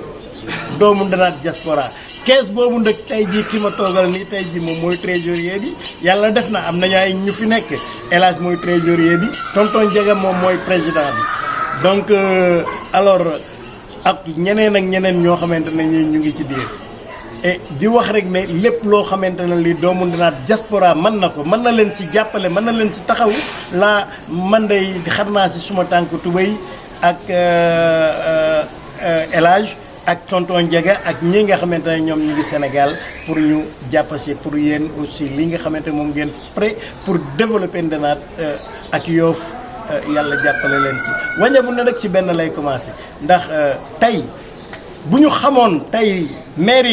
doomu Ndenaat diaspora kees boobu nag tey jii ki ma toogal nii tey jii moom mooy trésorier bi yàlla def na am nañu ay ñu fi nekk El Hadj mooy trésorier bi tonton Ndiaga moom mooy président bi donc alors ak ñeneen ñoo xamante ne ñu ngi ci biir et di wax rek ne lépp loo xamante ne li doomu Ndenaat diaspora mën na ko mën na leen ci jàppale mën na leen ci taxaw laa man day xar naa si suma tànk tubéy ak El Hadj ak tonton Ndiaga ak ñi nga xamante ne ñoom ñu ngi Sénégal pour ñu jàpp si pour yéen aussi li nga xamante moom ngeen prêt pour développer Ndenaat ak Yoff yàlla jàppale leen ci wàññi bu ne rek ci benn lay commencé ndax tey bu ñu xamoon tey maire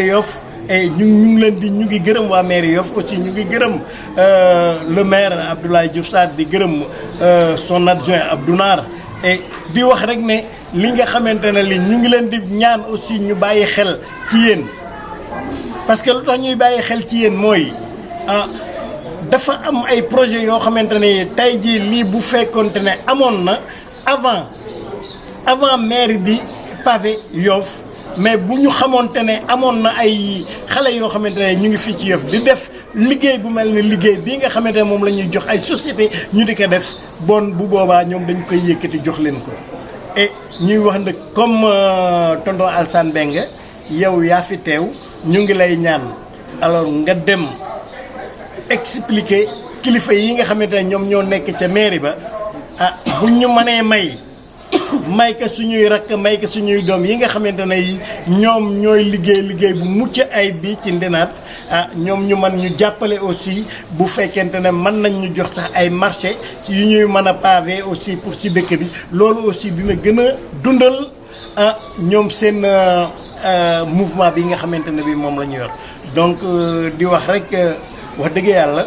Yoff et ñu ngi gërëm waa maire Yoff aussi ñu ngi gërëm le maire Abdoulaye Diouf Sarr di gërëm son adjoint Abdou Nar et di wax rek ne li nga xamante ne li ñu ngi leen di ñaan aussi ñu bàyyi xel ci yéen parce que lu tax ñuy bàyyi xel ci yéen mooy dafa am ay projet yoo xamante ne tey jii lii bu fekkonte ne amoon na avant maire di pavé Yoff mais bu ñu xamoonte ne amoon na ay xale yoo xamante ne ñu ngi fii ci Yoff di def liggéey bu mel ni liggéey bii nga xamante ne moom la ñuy jox ay société ñu di ko def bon bu boobaa ñoom dañ koy yëkkati jox leen ko et ñuy wax nag comme tonton Alassane Mbengue yow yaa fi teew ñu ngi lay ñaan alors nga dem expliquer kilifa yi nga xamante ne ñoom ñoo nekk ca mairie ba bu ñu mënee may ko suñuy rakk may ko suñuy doom yi nga xamante ne ñoom ñooy liggéey bu mucc ay bi ci Ndenaat ñoom ñu mën ñu jàppale aussi bu fekkente ne mën nañ ñu jox sax ay marché yu ñuy mën a pavé aussi pour ci dëkk bi loolu aussi dina gën a dundal ñoom seen mouvement bi nga xamante ne bi moom la ñu yor donc di wax rek wax dëgg yàlla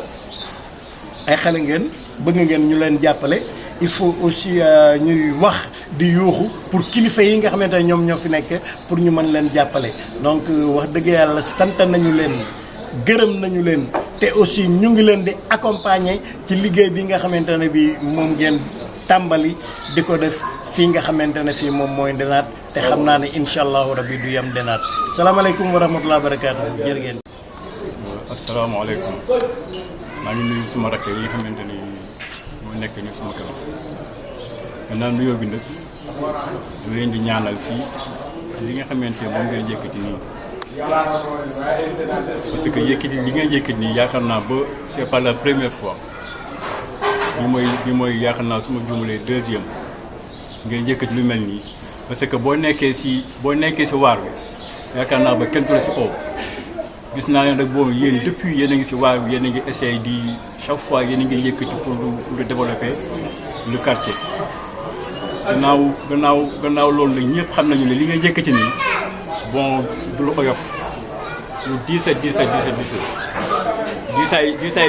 ay xale ngeen bëgg ngeen ñu leen jàppale il faut aussi ñuy wax di yuuxu pour kilifa yi nga xamante ne ñoom ñoo fi nekk pour ñu mën leen jàppale donc wax dëgg yàlla sant nañu leen gërëm nañu leen te aussi ñu ngi leen di accompagner ci liggéey bi nga xamante ne bi moom ngeen tàmbali di ko def fii nga xamante ne fii moom mooy Ndenaat te xam naa ne incha allahu rabi du yem Ndenaat salaamaaleykum wa rahmatulah barakaatu jërë ngeen. asalaamaaleykum maa ngi nuyu suma rakk yi nga xamante ni moo nekk ñu suma kanam gannaaw nuyoo bi nag ñu leen di ñaanal si li nga xamante moom ngeen yëkkati nii parce que yëkkati li ngeen yëkkati nii yaakaar naa ba c'est pas la première fois bi mooy yaakaar naa suma juumalee deuxième ngeen yëkkati lu mel nii parce que boo nekkee si waar bi yaakaar naa ba kenn du la si oo gis naa ne nag boobu yéen depuis yéen a ngi si waar bi yéen a ngi essayé di chaque fois yéen a ngi yëkkati pour développer le quartier gannaaw loolu nag ñëpp xam nañu ne li nga yëkkati nii bon du lu oyof lu diisaay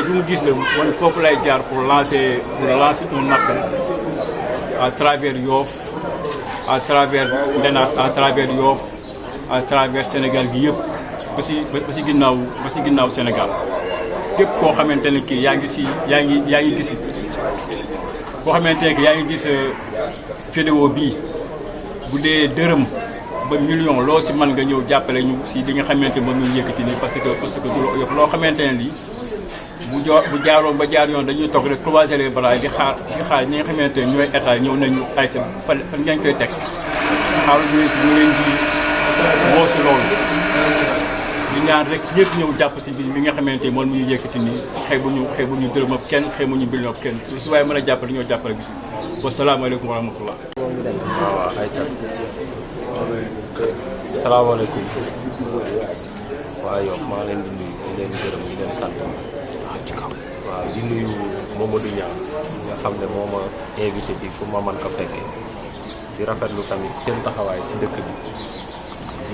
bi mu diis la man foofu lay jaar pour lancer un appel à travers Yoff à travers Ndenaat à travers Yoff à travers Sénégal gi yëpp ba si ginnaaw Sénégal képp koo xamante ne kii yaa ngi gis koo xamante ne yaa ngi gis vidéo bii bu dee dërëm ba million loo si mën nga ñëw jàppale ñu si li nga xamante moom ñu yëkkati nii parce que du loo xamante ne lii bu jaaroon ba jaar yoon dañuy toog rek croiser les bras di xaar ñi nga xamante ne ñooy état ñëw nañu ay fan ngeen koy teg xaaru ñu si ñu leen di woo si loolu di ñaan rek ñëpp ñëw jàpp si bi nga xamante moom mu ñu yëkkati nii xeebu ñu dërëm ak kenn xeebu ñu billion ak kenn su waaye mën a jàppale ñoo jàppale bis bi wasalaamaaleykum wa rahmatullah. waaw ayca salaamaaleykum waa Yoff maa leen di nuyu di leen gërëm di leen sant waaw di nuyu Mamadou Niang nga xam ne moo ma invité fii pour ma mën ko fekkee di rafetlu tamit seen taxawaay ci dëkk bi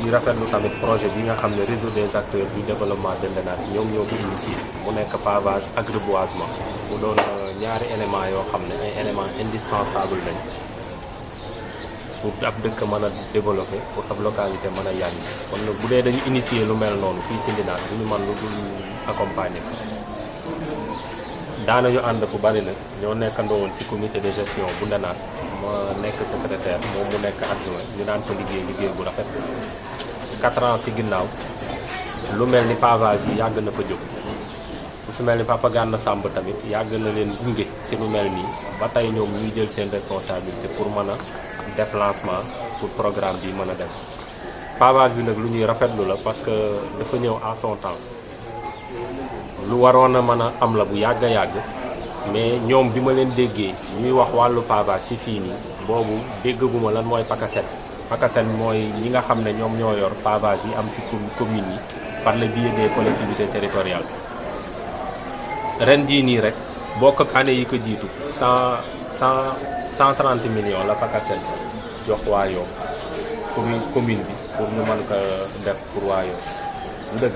di rafetlu tamit projet bi nga xam ne réseau des acteurs du développement de Ndenaat ñoom ñoo ko initié mu nekk pavage ak reboisement mu doon ñaari éléments yoo xam ne ay éléments indispensables lañ pour ab dëkk mën a développé pour ab localité mën a yàgg kon nag bu dee dañu initier lu mel noonu fii si Ndenaat du ñu mën lu dul accompagner daanañu ànd fu bari nag ñoo nekkandoo woon ci comité de gestion bu Ndenaat ma nekk secrétaire moom mu nekk adjoint ñu daan fa liggéey bu rafet 4 ans ci ginnaaw lu mel ni pavage yi yàgg na fa jóg ku su mel ni Papa Gana Samb tamit yàgg na leen gunge ci lu mel nii ba tey ñoom ñuy jël seen responsabilité pour mën a def lancement pour programme bi mën a def pavage bi nag lu ñuy rafetlu la parce que dafa ñëw à son temps lu waroon a mën a am la bu yàgg a yàgg mais ñoom bi ma leen déggee ñuy wax wàllu pavage ci fii nii boobu déggaguma lan mooy PACASEN mooy ñi nga xam ne ñoom ñoo yor pavage yi am ci communes yi par le biais des collectivités territoriales ren jii nii rek bokk ak année yi ko jiitu 130 millions la PACASEN jox waa Yoff commune bi pour ñu mën ko def pour waa Yoff bu dëgg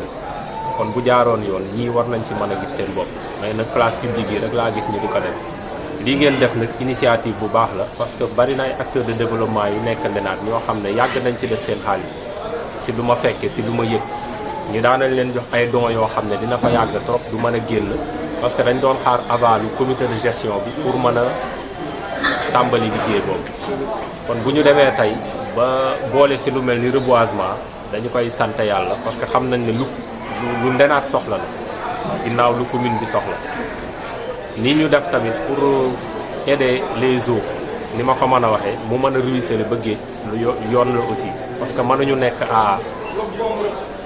kon bu jaaroon yoon ñii war nañ ci mën a gis seen bopp mais nag place publique yi rek laa gis ñu di ko def lii ngeen def nag initiative bu baax la parce que bari na ay acteurs de développement yu nekk Ndenaat ñoo xam ne yàgg nañ ci def seen xaalis si lu ma fekkee si lu ma yëg ñu daanañ leen jox ay dons yoo xam ne dina fa yàgg trop du mën a génn parce que dañ doon xaar avalu comité de gestion bi pour mën a tàmbali liggéey boobu kon bu ñu demee tey ba boole si lu mel ni reboisement dañu koy sant yàlla parce que xam nañ ne lu Ndenaat soxla la ginnaaw lu commune bi soxla ni ñu def tamit pour aider les eaux ni ma ko mën a waxee mu mën a ruisseler ba géej lu yoon la aussi parce que mënuñu nekk à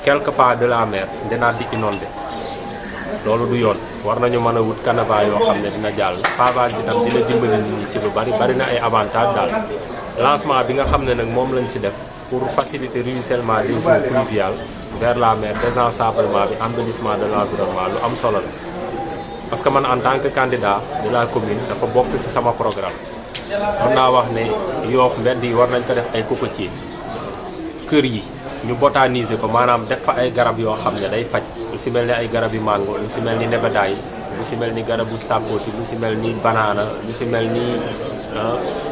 quelque part de la mer Ndenaat di inondé loolu du yoon war nañu mën a wut canevas yoo xam ne dina jàll pavage bi tam dina dimbali nit ñi si lu bari na ay avantages daal lancement bi nga xam ne nag moom lañ si def pour faciliter ruissellement des eaux pluviales vers la mer désensablement bi embellissement de l'environnement lu am solo la parce que man en tant que candidat de la commune dafa bokk ci sama programme war naa wax ne Yoff mbedd yi war nañ ko def ay cocotier kër yi ñu botaniser ko maanaam def fa ay garab yoo xam ne day faj lu ci mel ni ay garab yu mango lu ci mel ni nebedaay lu ci mel ni garabu sapoti lu ci mel ni banaana lu ci mel ni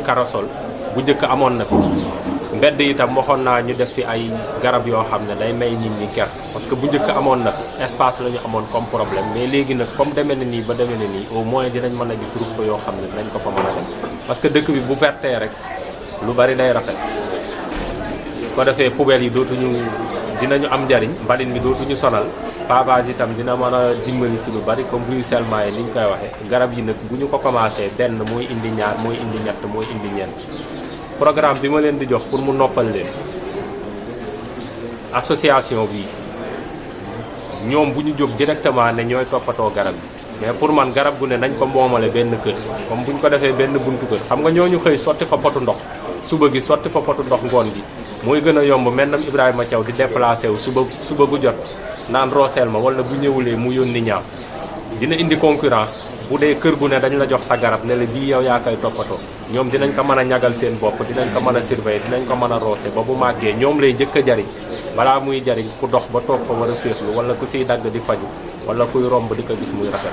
corossol bu njëkk amoon na fi mbedd itam waxoon naa ñu def fi ay garab yoo xam ne day may nit ñi ker parce que bu njëkk amoon na fi espace la ñu amoon comme problème mais léegi nag comme demee na nii ba demee na nii au moins dinañ mën a gis ruq yoo xam ne dinañ ko fa mën a def parce que dëkk bi bu vertee rek lu bari day rafet ko defee poubelles yi dinañu am njariñ mbalit mi dootuñu sonal pavage itam dina mën a dimbali si lu bari comme ruissellement yi ni ñu koy waxee garab yi nag bu ñu ko commencé benn mooy indi ñaar mooy indi ñett mooy indi ñeent programme bi ma leen di jox pour mu noppal leen association bi ñoom bu ñu jóg directement ne ñooy toppatoo garab yi mais pour man garab gu ne nañ ko moomale benn kër comme bu ñu ko defee benn buntu kër xam nga ñooñu xëy sotti fa potu ndox suba gi sotti fa potu ndox ngoon gi mooy gën a yomb maintenant Ibrahima Thiaw di déplacé wu suba gu jot naan rooseel ma wala bu ñëwulee mu yónni ñaam dina indi concurrence bu dee kër gu ne dañ la jox sa garab ne la bii yow yaa koy toppatoo ñoom dinañ ko mën a ñagal seen bopp dinañ ko mën a surveiller dinañ ko mën a roose ba bu màggee ñoom lay njëkk a jariñ balaa muy jariñ ku dox ba toog fa war a féexlu wala ku siy dagg di faju wala kuy romb di ko gis muy rafet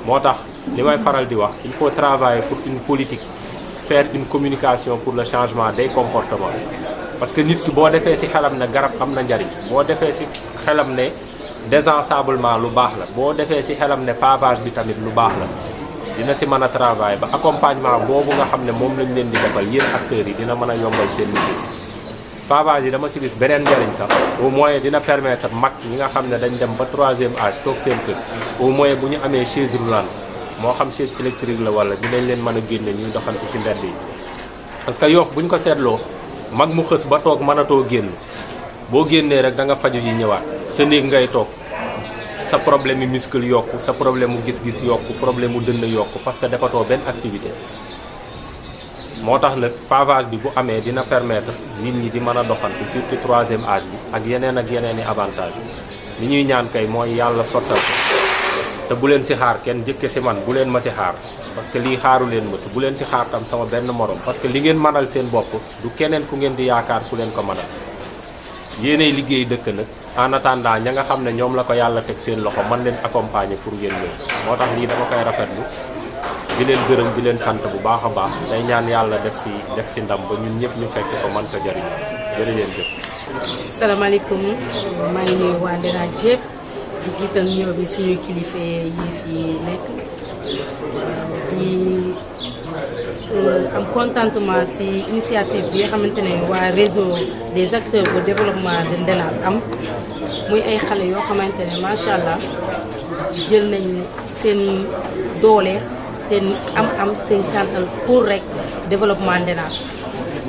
moo tax li may faral di wax il faut travailler pour une politique faire une communication pour le changement des comportements parce que nit ki boo defee ci xelam ne garab am na njariñ boo defee ci xelam ne désensablement lu baax la boo defee ci xelam ne pavage bi tamit lu baax la dina ci mën a travailler ba accompagnement boobu nga xam ne moom lañ leen di defal yéen acteurs yi dina mën a yombal seen liggéey pavage yi dama ci gis beneen njariñ sax au moins dina permettre mag ñi nga xam ne dañ dem ba 3e âge toog seen kër au moins bu ñu amee chaise roulante moo xam chaise électrique la wala dinañ leen mën a génne ñuy doxantu ci mbedd yi parce que Yoff bu ñu ko seetloo mag mu xës ba toog mënatoo génn boo génnee rek da nga faju yi ñëwaat sa néeg ngay toog sa problème mu muscle yokku sa problème mu gis-gis yokku problème mu dënn yokku parce que defatoo benn activité moo tax nag pavage bi bu amee dina permettre nit ñi di mën a doxantu surtout 3e âge bi ak yeneen i avantage li ñuy ñaan kay mooy yàlla sottal ko te bu leen ci xaar kenn jëkke ci man bu leen ma ci xaar parce que lii xaaru leen ma ci bu leen ci xaar tam sama benn morom parce que li ngeen mënal seen bopp du keneen ku ngeen di yaakaar ku leen ko mënal yéenay liggéey dëkk nag en attendant ña nga xam ne ñoom la ko yàlla teg seen loxo man leen accompagner pour ngeen ñëw moo tax lii dama koy rafetlu di leen gërëm di leen sant bu baax a baax day ñaan yàlla def ci ndam ba ñun ñëpp ñu fekk ko mën ko jëriñ jërëjëf jëf. salaamaaleykum maa ngi nuyu waa Ndenaat yëpp di jiital nuyoo bi suñu kilifa yi fi nekk di am contentement ci initiative bi nga xamante ne waa réseau des acteurs de développement de Ndenaat am muy ay xale yoo xamante ne macha allah jël nañ seen doole seen am seen kàntal pour rek développement Ndenaat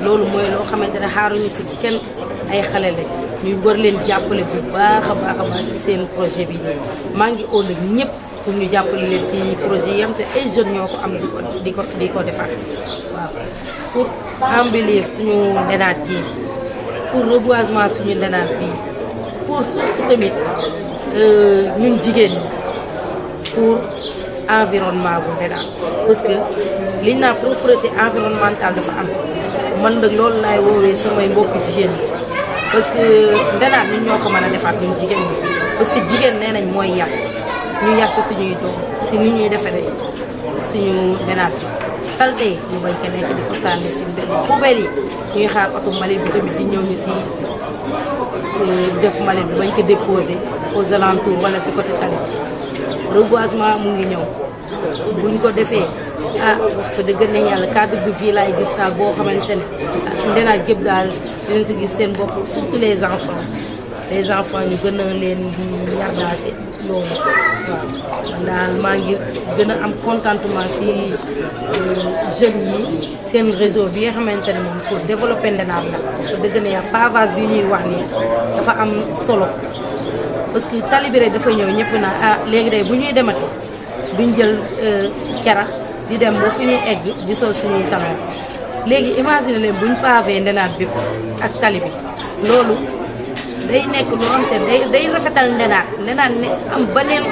loolu mooy loo xamante ne xaaruñu ci kenn ay xale la ñu war leen jàppale bu baax a baax ci seen projet bi maa ngi óol ak ñëpp pour ñu jàppale leen ci projet yi am te ay jeunes ñoo ko am di ko defar waaw pour embellir suñu Ndenaat gi pour reboisement suñu Ndenaat bi pour surtout tamit ñun jigéen ñi pour environnement bu Ndenaat parce que liñ naa propreté environnementale dafa am man nag loolu laay woowee samay mbokku jigéen ñi parce que Ndenaat ñun ñoo ko mën a defaat ñun jigéen ñi parce que jigéen nee nañ mooy yar ñu yar sa suñuy doom si ni ñuy defaree suñu denaat salte ñu bañ ko nekk di ko sànni si mbedd poubelle yi ñuy xaar oto mbalit bi tamit di ñëw ñu si def mbalit bi bañ ko déposer aux alentours wala si côté tali reboisement mu ngi ñëw buñ ko defee fa dëgg ne yàlla cadre de vie laay gis daal boo xamante ne ndenaat gépp daal dinañ si gis seen bopp surtout les enfants ñu gën a leen di ñardaase loolu waaw man daal maa ngi gën a am contentement si jeunes yi seen réseau bi nga xamante ne moom pour développer ndenaat la fa dëgg ne yàlla pavage bi ñuy wax nii dafa am solo parce que tali bi rek dafa ñëw ñëpp naa léegi day bu ñuy demati duñ jël carax di dem ba fi ñuy egg di sol suñuy talon léegi imagine leen buñ pavé ndenaat bi ak tali bi loolu day nekk lu xam te day rafetal ndenaat ne am beneen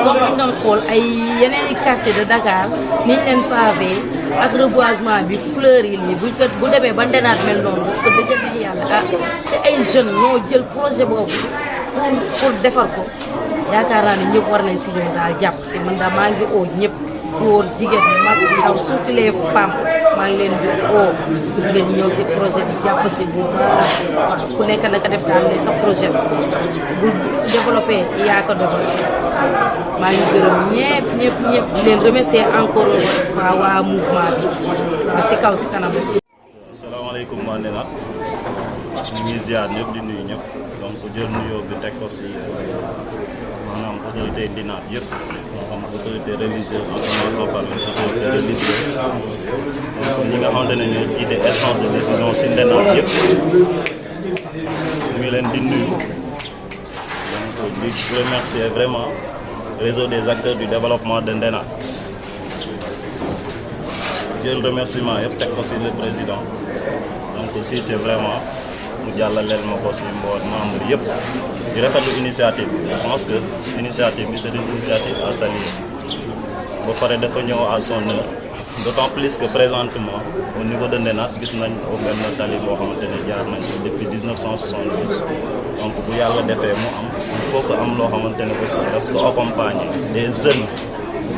comme ñu doon xool ay yeneen i quartier de Dakar ni ñu leen pavé ak reboisement bi fleur yi lii bu demee ba ndenaat mel noonu fa dëgg neex yàlla te ay jeunes ñoo jël projet boobu pour defar ko yaakaar naa ne ñëpp war nañ si ñëw daal jàpp si man daal maa ngi oo ñëpp góor jigéen mag ndaw surtout les femmes maa ngi leen di oo ngeen ñëw si projet bi jàpp si bu baax waaw ku nekk naka def daal ne sa projet bu développé yaa ko développé maa ngi gërëm ñëpp leen remercier encore waa mouvement bi ba si kaw si kanam. asalaamaaleykum waa Ndenaat ñu ngi ziar ñëpp di nuyu ñëpp donc jël nuyoo bi teg ko si maanaam autorité Ndenaat yëpp moo xam autorité religieuse en commençant par les autorités religieuses donc ñi nga xamante ne ñoo jiite instance de décision si Ndenaat yëpp ñu ngi leen di nuyu donc di remercier vraiment réseau des acteurs du développement de Ndenaat jël remerciement yëpp teg ko si le président donc aussi c'est vraiment mu jàllaleel ma ko si mboot membre yëpp di rafetlu initiative bi je pense que initiative bi c'est une initiative à saluer ba pare dafa ñëw à son heure d'autant plus que présentement au niveau de Ndenaat gis nañ au benn tali boo xamante ne jaar nañ ko depuis 1972 donc bu yàlla defee mu am il faut que am loo xamante ne aussi daf ko accompagner des jeunes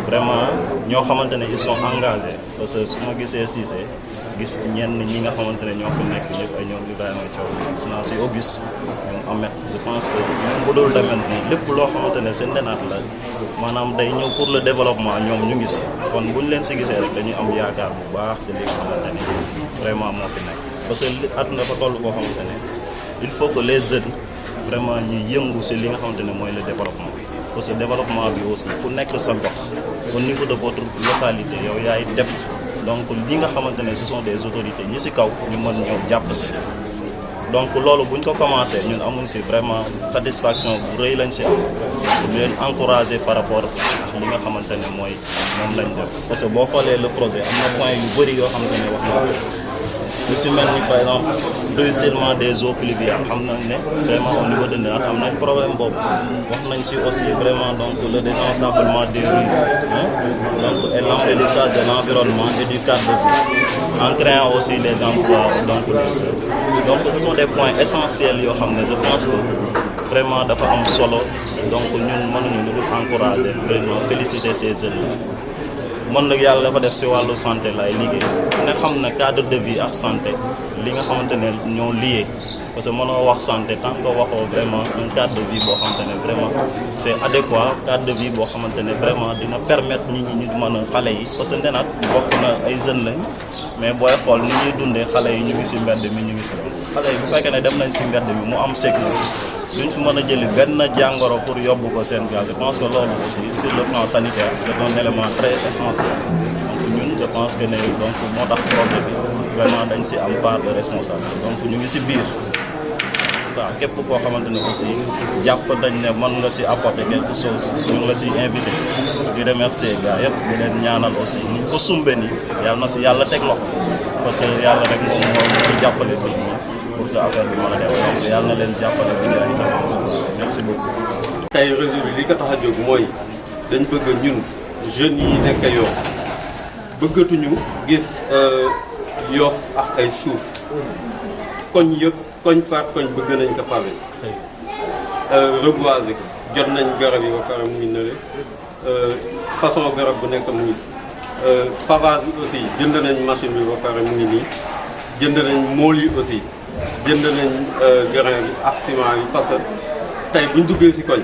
vraiment ñoo xamante ne ils sont engagés parce que su ma gisee Cissé gis ñenn ñi nga xamante ne ñoo fi nekk ñëpp ay ñoom Ibrahima Thiaw gis naa si Auguste ñoom Ahmed je pense que même bu dul domaine bi lépp loo xamante ne seen Ndenaat la maanaam day ñëw pour le développement ñoom ñu ngi si kon bu ñu leen si gisee rek dañuy am yaakaar bu baax si li nga xamante ne vraiment moo fi nekk parce que at nga fa toll koo xamante ne il faut que les jeunes vraiment ñu yëngu si li nga xamante ne mooy le développement parce que développement bi aussi ku nekk sa gox au niveau de votre localité yow yaay def donc li nga xamante ne ce sont des autorités ñi ci kaw ñu mën ñëw jàpp ci donc loolu bu ñu ko commencé ñun amuñ ci vraiment satisfaction bu rëy lañ ci am ñu leen encourager par rapport ak li nga xamante ne mooy moom lañ def parce que boo xoolee le projet am na point yu bëri yoo xamante ne wax na ko ci lu ci mel ni par exemple ruissellement des eaux pluviales xam nañ ne vraiment au niveau de Ndenaat am nañ problème boobu wax nañ ci aussi vraiment donc le désensablement des rues donc et l'embellissage de l'environnement et du cadre de vie en créant aussi les emplois donc ce sont des points essentiels yoo xam ne je pense que vraiment dafa am solo donc ñun mënuñu lu dul encourager vraiment féliciter ces jeunes là man nag yàlla dafa def ci wàllu santé lay liggéey ne xam na cadre de vie ak santé li nga xamante ne ñoo lié parce que mënoo wax santé tant que waxoo vraiment un cadre de vie boo xamante ne vraiment c'est adéquat cadre de vie boo xamante ne vraiment dina permettre nit ñi ñu mën a xale yi parce que Ndenaat bokk na ay jeunes lañ mais booy xool ni ñuy dundee xale yi ñu ngi ci mbedd mi ñu ngi ci xale yi bu fekkee ne dem nañ ci mbedd mi mu am sécurité duñ fi mën a jëli benn jàngoro pour yóbbu ko seen gaz je pense que loolu aussi sur le plan sanitaire c'est un élément très essentiel donc ñun je pense que ne donc moo tax projet bi vraiment dañ ci am part de responsabilité donc ñu ngi ci biir waaw képp koo xamante ne aussi jàpp dañ ne mën nga ci apporter quelque chose ñu ngi la ci invité di remercier gars yëpp di leen ñaanal aussi ni ñu ko sumbe ni yàlla na ci yàlla teg loxo parce que yàlla rek moom moo ñu jàppale nit ñi pour que affaire bi mën a dem donc yàlla na leen jàppale bi jaay merci beaucoup. tey réseau bi li ko tax a jóg mooy dañ bëgg ñun jeunes yi nekk Yoff bëggatuñu gis Yoff ak ay suuf koñ yëpp koñ par koñ bëgg nañ ko pavé reboiser ko jot nañ garab yi ba pare mu ngi nële façon garab bu nekk mu ngi si pavage bi aussi jënd nañ machine bi ba pare mu ngi nii jënd nañ mool yi aussi jënd nañ grain bi ak ciment bi parce que tey bu ñu duggee si koñ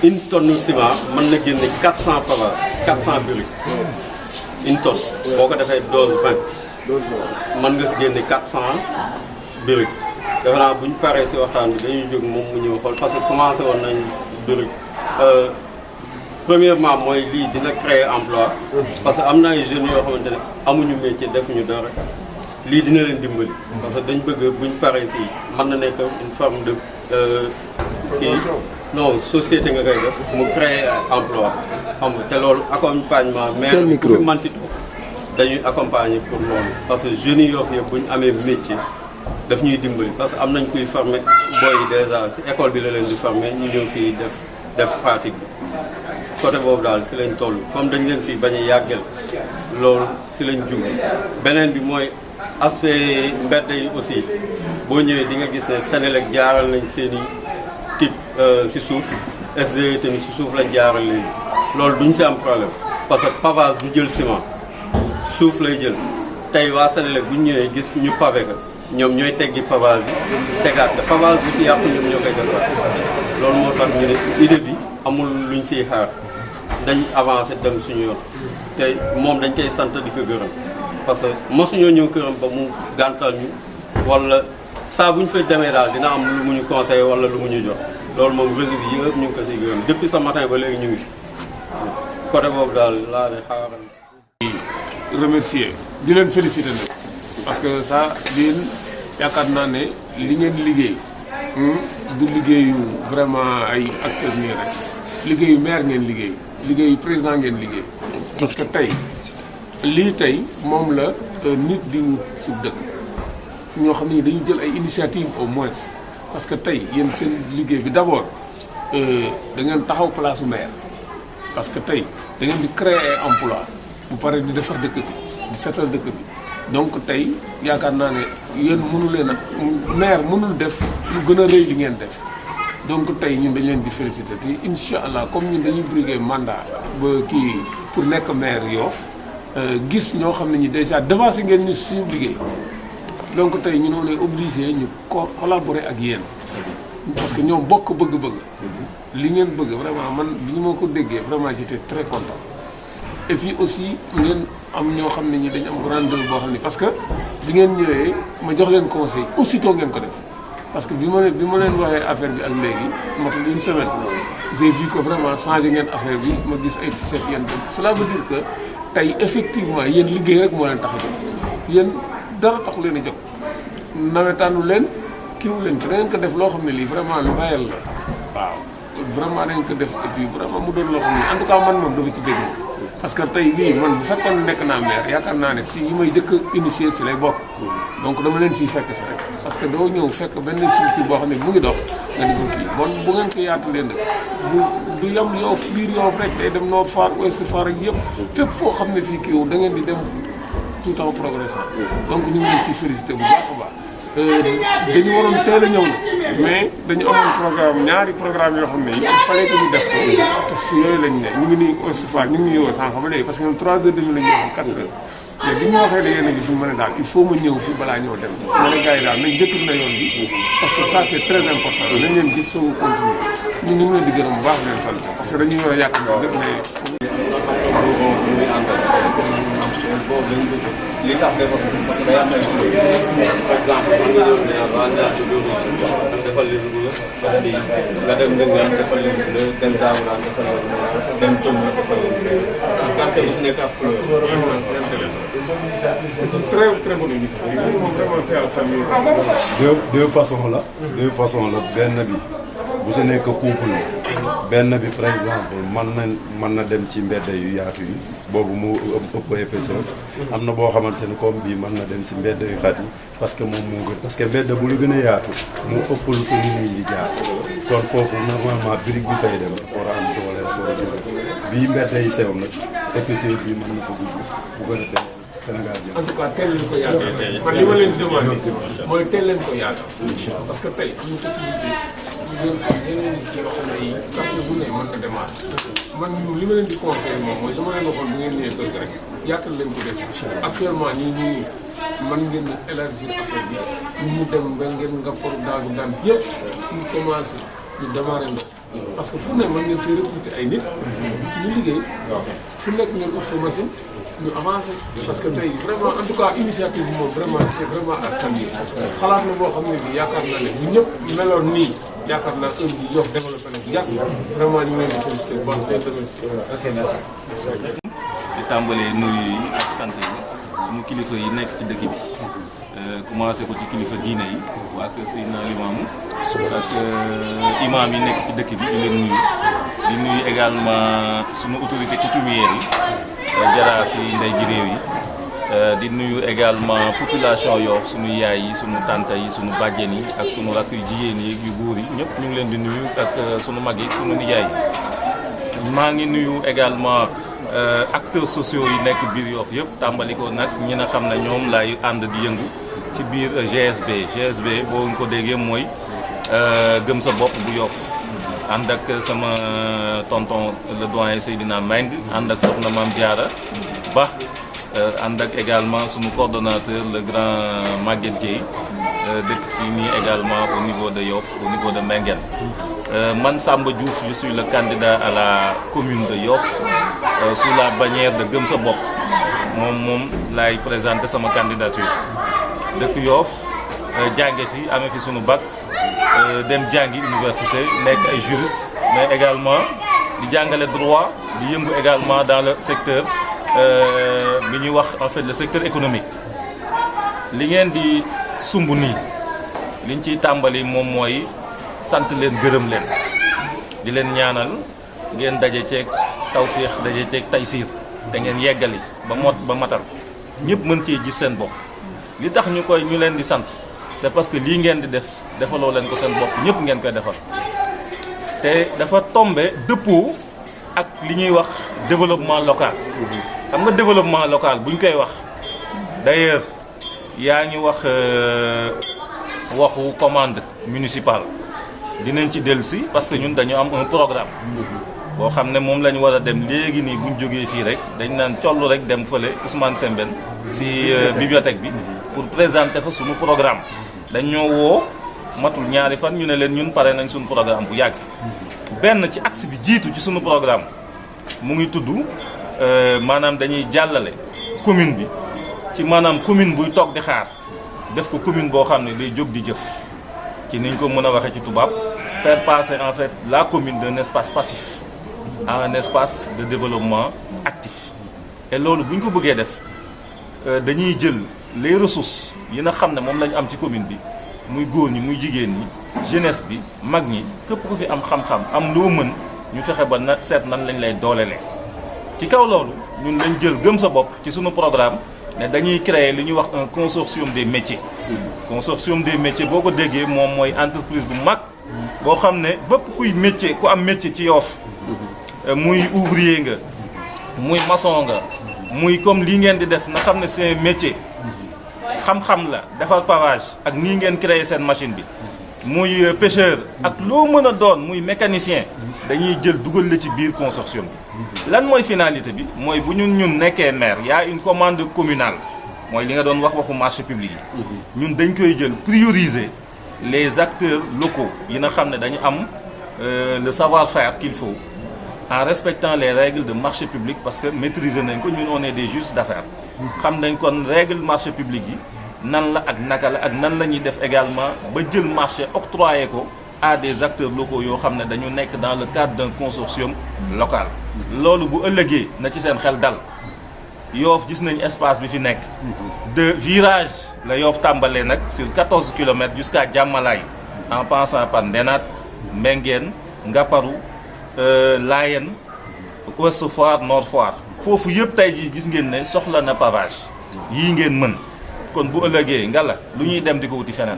une tonne ciment mën na génne 400 pavage 400 briques une tonne boo ko defee dose 20 mën nga si génne 400 briques defe naa bu ñu paree si waxtaan bi dañuy jóg moom mu ñëw xool parce que commencé woon nañ briques premièrement mooy lii dina créer emploi parce que am na ay jeunes yoo xamante ne amuñu métier defuñu dara lii dina leen dimbali parce que dañ bëgg buñ paree fii mën na nekk une forme de kii non société nga koy def mu créer emploi xam nga te loolu accompagnement mais bu fi mantitu dañuy accompagner pour loolu parce que jeunes yi Yoff yëpp bu ñu amee métier daf ñuy dimbali parce que am nañ kuy former booy yi déjà si école bi la leen di former ñu ñëw fii def pratique bi côté boobu daal si lañ toll comme dañ leen fii bañ a yàggal loolu si lañ jug beneen bi mooy aspect mbedd yi aussi boo ñëwee di nga gis ne Senelec jaaral nañ seen i type si suuf SDE tamit si suuf lañ jaaral léegi loolu duñ si am problème parce que pavage du jël ciment suuf lay jël tey waa Senelec bu ñu ñëwee gis ñu pavé ko ñoom ñooy teggi pavage yi tegaat te pavage bu si yàqu ñoom ñoo koy defar loolu moo tax ñu ne idée bi amul luñ siy xaar dañ avancé dem suñu yoon te moom dañ koy sant di ko gërëm parce que mosuñoo ñëw këram ba mu gàntal ñu wala saa bu ñu fa demee daal dina am lu mu ñu conseillé wala lu mu ñu jox loolu moom réseau bi yëpp ñu ngi ko siy gërëm depuis ce matin ba léegi ñu ngi fi côté boobu daal laa de xaaral. remercier di leen féliciter nag parce que ça yéen yaakaar naa ne li ngeen liggéey du liggéeyu vraiment ay acteurs nii rek liggéeyu maire ngeen liggéey liggéeyu président ngeen liggéey parce que tey lii tey moom la nit di wut si dëkk ñoo xam ne dañu jël ay initiative au moins parce que tey yéen seen liggéey bi d'abord da ngeen taxaw place maire parce que tey da ngeen di créer ay emploi bu pare di defar dëkk bi di seetal dëkk bi donc tey yaakaar naa ne yéen mënu leen a maire mënul def lu gën a rëy li ngeen def donc tey ñun dañ leen di féliciter te incha allah comme ñun dañuy briguer mandat ba kii pour nekk maire Yoff gis ñoo xam ne ñi déjà devancé ngeen ñu suñu liggéey donc tey ñu noonu obligé ñu collaborer ak yéen parce que ñoom bokk bëgg-bëgg li ngeen bëgg vraiment man bi ñu ma ko déggee vraiment j'étais très content et puis aussi ngeen am ñoo xam ne ñi dañu am grandeur boo xam ne parce que bi ngeen ñëwee ma jox leen conseil aussitôt ngeen ko def parce que bi ma leen waxee affaire bi ak léegi matul une semaine j'ai vu que vraiment changé ngeen affaire bi ma gis ay t-shirt yéen cela veut dire que tey effectivement yéen liggéey rek moo leen tax a jóg yéen dara taxu leen a jóg nawetaanu leen kiiwu leen ko da ngeen ko def loo xam ne lii vraiment lu réel la waaw vraiment dañ ko def et puis vraiment mu doon loo xam ne en tout cas man moom dama ci dégg parce que tey lii man bu fekkoon nekk naa maire yaakaar naa ne si yi may jëkk a initier si lay bokk donc dama leen siy fekk si rek parce que doo ñëw fekk benn structure boo xam ne mu ngi dox nga di ko kii bon bu ngeen ko yaatulee nag du yam Yoff biir Yoff rek day dem Nord Foire Ouest Foire ak yëpp fépp foo xam ne fii kii da ngeen di dem tout en progressant donc ñu ngi leen si félicité bu baax a baax dañu waroon teel a ñëw na mais dañu amoon programme ñaari programme yoo xam ne il fallait que ñu def ko te si yooyu lañ ne ñu ngi nii Ouest Foire ñu ngi ñëw sànq ba léegi parce que ñoom 3h30 la ñu waxoon 4h mais bi ñu waxee da ngeen a gis fi mu ne daal il faut ma ñëw fi balaa ñëw dem ma ne gars yi daal nañ jëkkër na yoon bi parce que ça c'est très important nañ leen gis soo continuer ñun ñu ngi leen di gërëm bu baax leen sant parce que dañuy war a yàq dëgg mais li tax defar parce que day am ay par exemple man nga ñëw ne waa Ndiaye defal leen lu comme lii nga dem Ndengane defal leen lu dem Daouda defal leen lu dem Tonga defal leen lu quartier bu si nekk ak couleur. c'est une très bonne initiative. deux façons la. deux façons la benn bi bu si nekk couple benn bi par exemple mën na dem ci mbedd yu yaatu yi boobu mu ëpp épaisseur am na boo xamante ni comme bii mën na dem si mbedd yu xat yi parce que moom moo gën parce que mbedd bu la gën a yaatu mu ëpp lu fa nit ñi di jaar kon foofu normalement brique bi fay dem dafa war a am doole dafa war a jóge bii mbedd yi sew nag épaisseur bi mën na fa dugg bu ko defee Sénégal bi en tout cas teel leen ko yaatal man li ma leen di demandé mooy teel leen ko yaatal parce que tey am na possibilité ñu gën am yeneen ci yoo xam ne yi quartier bu ne mën na démarrer man li ma leen di conseillé moom mooy li ma leen waxoon bu ngeen ñëwee kër ga rek yaatal leen ko def actuellement nii mën ngeen a élargir affaire bi ñu dem ba ngeen nga for daagu daan yëpp ñu commencé ñu démarrer ndox parce que fu ne mën ngeen fay recruter ay nit ñu liggéey fu nekk ngeen ut fa machine ñu avancé parce que tey vraiment en tout cas initiative bi moom vraiment c'est vraiment à saluer xalaat na boo xam ne bi yaakaar naa ne bu ñëpp meloon nii yaakaar naa heure bi Yoff développé na bu yàgg vraiment ñu ngi leen di félicité bu baax di remercier. Ok merci. di tàmbalee nuyu yi ak sant yi suñu kilifa yi nekk ci dëkk bi commencé ko ci kilifa diine yi waa kër Seydina Limaamu ak imam yi nekk ci dëkk bi di leen nuyu di nuyu également suñu autorité coutumière yi jaraaf yi ndey ji réew yi di nuyu également population Yoff suñu yaay yi suñu tante yi suñu bàjjen yi ak suñu rakk yu jigéen yi yu góor yi ñëpp ñu ngi leen di nuyu ak suñu mag yi suñu nijaay yi maa ngi nuyu également acteurs sociaux yi nekk biir Yoff yëpp tàmbali ko nag ñi nga xam ne ñoom laay ànd di yëngu ci biir GSB boo nga ko déggee mooy gëm sa bopp bu Yoff ànd ak sama tonton le doyen Seydina Meng ànd ak soxna Mame Diarra Ba ànd ak également suñu coordonnateur le grand Maguette Dieye dëkk fii nii également au niveau de Yoff au niveau de Menguène man Samba Diouf je suis le candidat à la commune de Yoff sous la bannière de Gëm sa bopp moom laay présenter sama candidature dëkk Yoff jànge fi amee fi sunu bac dem jàngi université nekk ay juriste mais également di jàngale droit di yëngu également dans le secteur bi ñuy wax en fait le secteur économique li ngeen di sumb nii liñ ciy tàmbali moom mooy sant leen gërëm leen di leen ñaanal ngeen daje ceeg tawféex daje ceeg taysiir te ngeen yeggali ba matal ñëpp mën cee gis seen bopp li tax ñu leen di sant c'est parce que lii ngeen di defaloo leen ko seen bopp ñëpp ngeen koy defal te dafa tombe dëppoo ak li ñuy wax développement local xam nga développement local buñ koy wax d'ailleurs yaa ngi wax waxu commande municipale dinañ ci dellusi parce que ñun dañu am un programme boo xam ne moom la ñu war a dem léegi nii buñ jógee fii rek dañ naan collu rek dem fële Ousmane Sembène si bibliothèque bi pour présenter fa suñu programme dañ ñoo woo matul ñaari fan ñu ne leen ñun pare nañ suñu programme bu yàgg benn ci axe bi jiitu ci suñu programme mu ngi tudd maanaam dañuy jàllale commune bi ci maanaam commune buy toog di xaar def ko commune boo xam ne day jóg di jëf ci niñ ko mën a waxee ci tubaab faire passer en fait la commune d'un espace passif à un espace de développement actif et loolu bu ñu ko bëggee def dañuy jël les ressources yi nga xam ne moom la ñu am ci commune bi muy góor ñi muy jigéen ñi jeunesse bi mag ñi képp ku fi am xam-xam am loo mën ñu fexe ba na seet nan lañ lay doolelee ci kaw loolu ñun lañ jël gëm sa bopp ci sunu programme ne dañuy créer li ñuy wax un consortium des métiers. consortium des métiers boo ko déggee moom mooy entreprise bu mag boo xam ne bépp kuy métier ku am métier ci Yoff muy ouvrier nga muy maçon nga muy comme lii ngeen di def na xam ne c'est un métier xam-xam la defar pavage ak nii ngeen créer seen machine bi muy pêcheur ak loo mën a doon muy mécanicien dañuy jël dugal la ci biir consortium bi lan mooy finalité bi mooy bu ñun nekkee maire y a une commande communale mooy li nga doon waxu marché public yi ñun dañ koy jël prioriser les acteurs locaux yi nga xam ne dañu am le savoir-faire qu'il faut en respectant les règles de marché public parce que maîtriser nañ ko ñun on est des juristes d'affaires xam nañ kon règle marché public yi nan la ak naka la ak nan la ñuy def également ba jël marché octroyé ko à des acteurs locaux yoo xam ne dañu nekk dans le cadre d'un consortium local loolu bu ëllëgee na ci seen xel dal Yoff gis nañ espace bi fi nekk de virage la Yoff tàmbalee nag sur 14 kilomètres jusqu'à Diamalaye en passant par Ndenat Menguène Ngaparou Layène Ouest Foire Nord Foire foofu yëpp tey jii gis ngeen ne soxla na pavage yii ngeen mën kon bu ëllëgee ngala lu ñuy dem di ko wuti feneen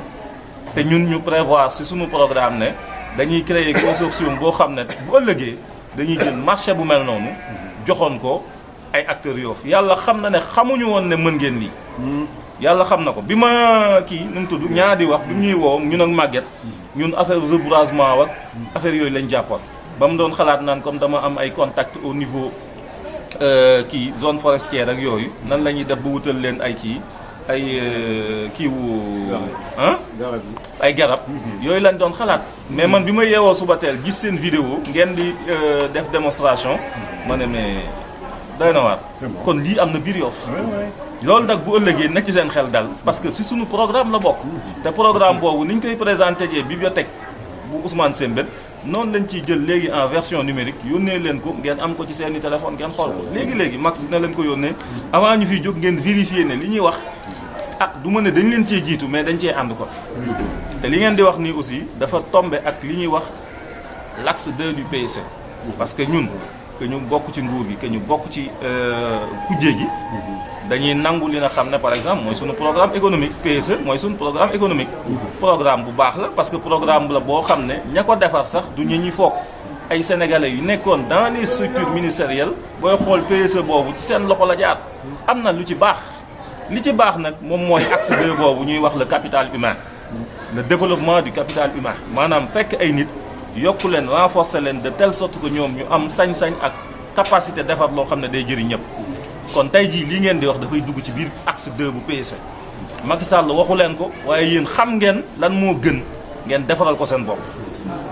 te ñun ñu prévoir ci suñu programme ne dañuy créer consortium boo xam ne bu ëllëgee dañuy jël marché bu mel noonu joxoon ko ay acteurs Yoff yàlla xam na ne xamuñu woon ne mën ngeen lii yàlla xam na ko bi ma kii nu mu tudd ñaar di wax bi ñuy woo ñun ak Maguette ñun affaire reboisement ak affaire yooyu lañ jàppoon ba mu doon xalaat naan comme dama am ay contacts au niveau kii zone forestière ak yooyu nan la ñuy def ba wutal leen ay kii ay ay garab yooyu lañ doon xalaat mais man bi ma yeewoo suba teel gis seen vidéo ngeen di def démonstration ma ne mais doy na waar kon lii am na biir Yoff loolu nag bu ëllëgee na ci seen xel dal parce que si suñu programme la bokk te programme boobu ni ñu koy présenté jee bibliothèque bu Ousmane Sembène noonu lañ ciy jël léegi en version numérique yónnee leen ko ngeen am ko ci seeni téléphone ngeen xool ko léegi Max dina leen ko yónnee avant ñu fiy jóg ngeen vérifier ne li ñuy wax ah du ma ne dañ leen cee jiitu mais dañ cee ànd ko te li ngeen di wax nii aussi dafa tombé ak li ñuy wax l'axe 2 du PSE parce que ñun que ñu bokk ci nguur gi que ñu bokk ci kujje gi dañuy nangu li nga xam ne par exemple mooy suñu programme économique PSE mooy suñu programme économique programme bu baax la parce que programme la boo xam ne ña ko defar sax du ñu ñuy foog ay sénégalais yu nekkoon dans les structures ministérielles booy xool PSE boobu ci seen loxo la jaar am na lu ci baax li ci baax nag moom mooy axe 2 boobu ñuy wax le capital humain le développement du capital humain maanaam fekk ay nit yokku leen renforcer leen de telle sorte que ñoom ñu am sañ-sañ ak capacité defar loo xam ne day jëriñ ñëpp kon tey jii lii ngeen di wax dafay dugg ci biir axe 2 bu PSE Macky Sall waxu leen ko waaye yéen xam ngeen lan moo gën ngeen defaral ko seen bopp